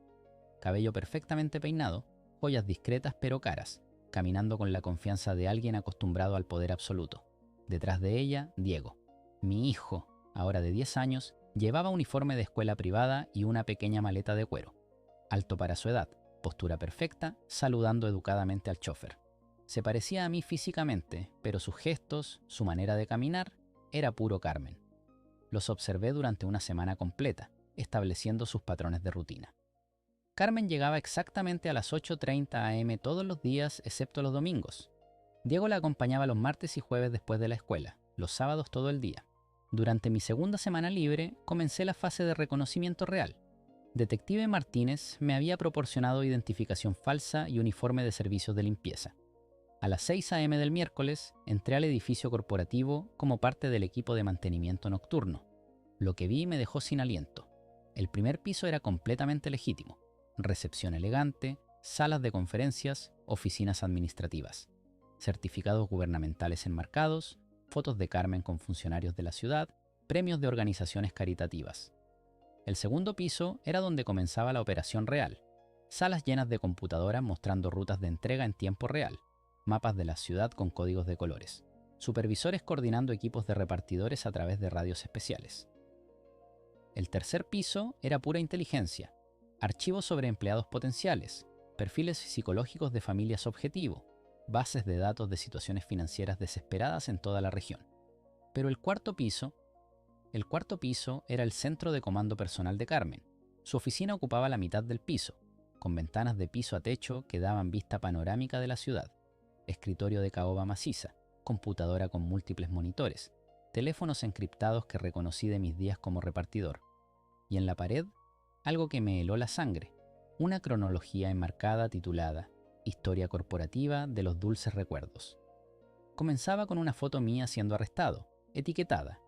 Cabello perfectamente peinado, joyas discretas pero caras, caminando con la confianza de alguien acostumbrado al poder absoluto. Detrás de ella, Diego. Mi hijo, ahora de 10 años, llevaba uniforme de escuela privada y una pequeña maleta de cuero. Alto para su edad, postura perfecta, saludando educadamente al chofer. Se parecía a mí físicamente, pero sus gestos, su manera de caminar, era puro Carmen. Los observé durante una semana completa, estableciendo sus patrones de rutina. Carmen llegaba exactamente a las 8:30 am todos los días excepto los domingos. Diego la acompañaba los martes y jueves después de la escuela, los sábados todo el día. Durante mi segunda semana libre, comencé la fase de reconocimiento real. Detective Martínez me había proporcionado identificación falsa y uniforme de servicios de limpieza. A las 6 a.m. del miércoles, entré al edificio corporativo como parte del equipo de mantenimiento nocturno. Lo que vi me dejó sin aliento. El primer piso era completamente legítimo. Recepción elegante, salas de conferencias, oficinas administrativas, certificados gubernamentales enmarcados, fotos de Carmen con funcionarios de la ciudad, premios de organizaciones caritativas. El segundo piso era donde comenzaba la operación real. Salas llenas de computadoras mostrando rutas de entrega en tiempo real, mapas de la ciudad con códigos de colores, supervisores coordinando equipos de repartidores a través de radios especiales. El tercer piso era pura inteligencia, archivos sobre empleados potenciales, perfiles psicológicos de familias objetivo, bases de datos de situaciones financieras desesperadas en toda la región. Pero el cuarto piso era el centro de comando personal de Carmen. Su oficina ocupaba la mitad del piso, con ventanas de piso a techo que daban vista panorámica de la ciudad, escritorio de caoba maciza, computadora con múltiples monitores, teléfonos encriptados que reconocí de mis días como repartidor. Y en la pared, algo que me heló la sangre, una cronología enmarcada titulada Historia corporativa de los dulces recuerdos. Comenzaba con una foto mía siendo arrestado, etiquetada.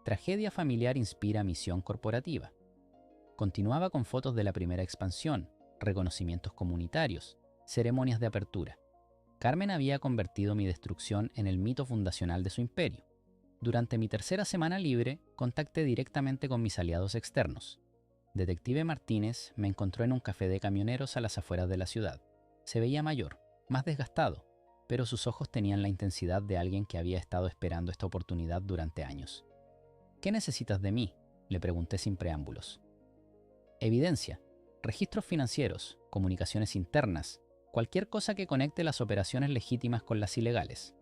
Tragedia familiar inspira misión corporativa. Continuaba con fotos de la primera expansión, reconocimientos comunitarios, ceremonias de apertura. Carmen había convertido mi destrucción en el mito fundacional de su imperio. Durante mi tercera semana libre, contacté directamente con mis aliados externos. Detective Martínez me encontró en un café de camioneros a las afueras de la ciudad. Se veía mayor, más desgastado, pero sus ojos tenían la intensidad de alguien que había estado esperando esta oportunidad durante años. ¿Qué necesitas de mí?, le pregunté sin preámbulos. Evidencia, registros financieros, comunicaciones internas, cualquier cosa que conecte las operaciones legítimas con las ilegales.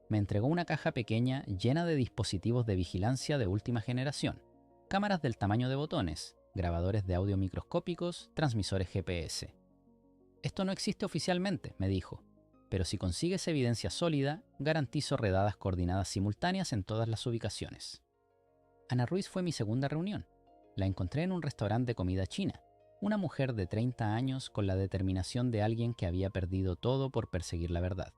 Me entregó una caja pequeña llena de dispositivos de vigilancia de última generación, cámaras del tamaño de botones, grabadores de audio microscópicos, transmisores GPS. Esto no existe oficialmente, me dijo, pero si consigues evidencia sólida, garantizo redadas coordinadas simultáneas en todas las ubicaciones. Ana Ruiz fue mi segunda reunión. La encontré en un restaurante de comida china, una mujer de 30 años con la determinación de alguien que había perdido todo por perseguir la verdad.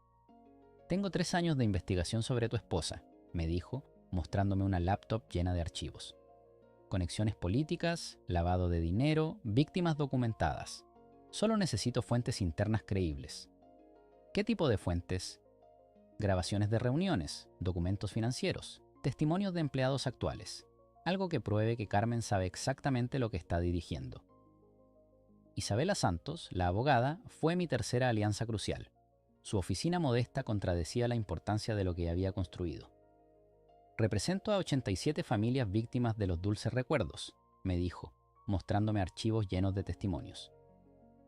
Tengo 3 años de investigación sobre tu esposa, me dijo, mostrándome una laptop llena de archivos. Conexiones políticas, lavado de dinero, víctimas documentadas. Solo necesito fuentes internas creíbles. ¿Qué tipo de fuentes? Grabaciones de reuniones, documentos financieros, testimonios de empleados actuales. Algo que pruebe que Carmen sabe exactamente lo que está dirigiendo. Isabela Santos, la abogada, fue mi tercera alianza crucial. Su oficina modesta contradecía la importancia de lo que había construido. Represento a 87 familias víctimas de los dulces recuerdos, me dijo, mostrándome archivos llenos de testimonios.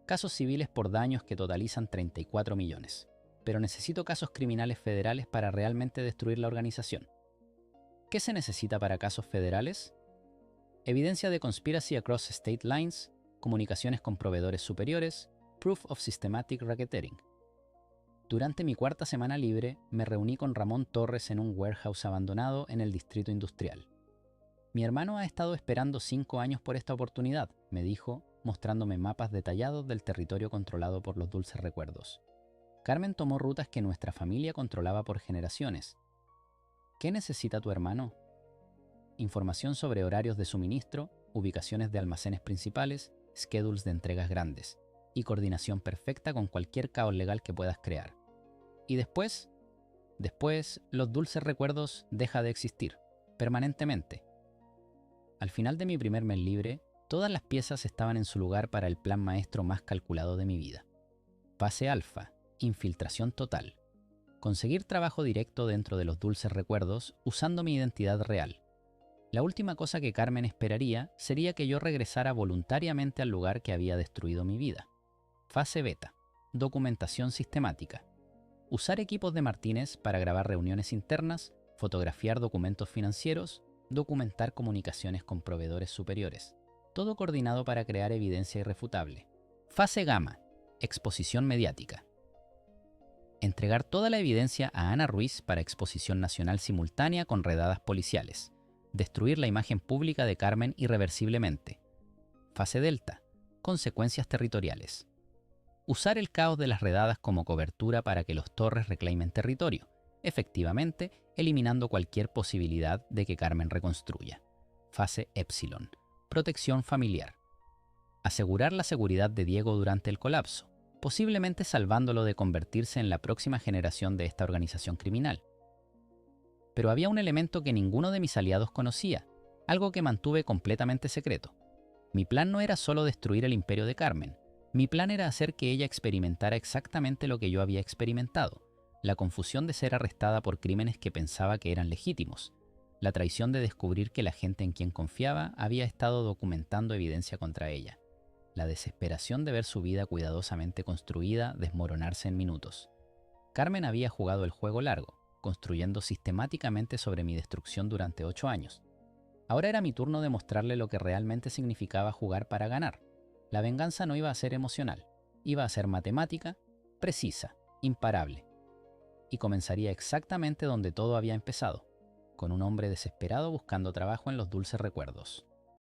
Casos civiles por daños que totalizan 34 millones, pero necesito casos criminales federales para realmente destruir la organización. ¿Qué se necesita para casos federales? Evidencia de conspiracy across state lines, comunicaciones con proveedores superiores, proof of systematic racketeering. Durante mi cuarta semana libre, me reuní con Ramón Torres en un warehouse abandonado en el distrito industrial. Mi hermano ha estado esperando 5 años por esta oportunidad, me dijo, mostrándome mapas detallados del territorio controlado por los dulces recuerdos. Carmen tomó rutas que nuestra familia controlaba por generaciones. ¿Qué necesita tu hermano? Información sobre horarios de suministro, ubicaciones de almacenes principales, schedules de entregas grandes y coordinación perfecta con cualquier caos legal que puedas crear. Y después, los dulces recuerdos deja de existir, permanentemente. Al final de mi primer mes libre, todas las piezas estaban en su lugar para el plan maestro más calculado de mi vida. Fase alfa, infiltración total. Conseguir trabajo directo dentro de los dulces recuerdos usando mi identidad real. La última cosa que Carmen esperaría sería que yo regresara voluntariamente al lugar que había destruido mi vida. Fase beta, documentación sistemática. Usar equipos de Martínez para grabar reuniones internas, fotografiar documentos financieros, documentar comunicaciones con proveedores superiores. Todo coordinado para crear evidencia irrefutable. Fase gamma, exposición mediática. Entregar toda la evidencia a Ana Ruiz para exposición nacional simultánea con redadas policiales. Destruir la imagen pública de Carmen irreversiblemente. Fase Delta. Consecuencias territoriales. Usar el caos de las redadas como cobertura para que los Torres reclamen territorio, efectivamente eliminando cualquier posibilidad de que Carmen reconstruya. Fase Epsilon. Protección familiar. Asegurar la seguridad de Diego durante el colapso, posiblemente salvándolo de convertirse en la próxima generación de esta organización criminal. Pero había un elemento que ninguno de mis aliados conocía, algo que mantuve completamente secreto. Mi plan no era solo destruir el imperio de Carmen, mi plan era hacer que ella experimentara exactamente lo que yo había experimentado, la confusión de ser arrestada por crímenes que pensaba que eran legítimos, la traición de descubrir que la gente en quien confiaba había estado documentando evidencia contra ella, la desesperación de ver su vida cuidadosamente construida desmoronarse en minutos. Carmen había jugado el juego largo, construyendo sistemáticamente sobre mi destrucción durante 8 años. Ahora era mi turno de mostrarle lo que realmente significaba jugar para ganar. La venganza no iba a ser emocional, iba a ser matemática, precisa, imparable. Y comenzaría exactamente donde todo había empezado, con un hombre desesperado buscando trabajo en los dulces recuerdos.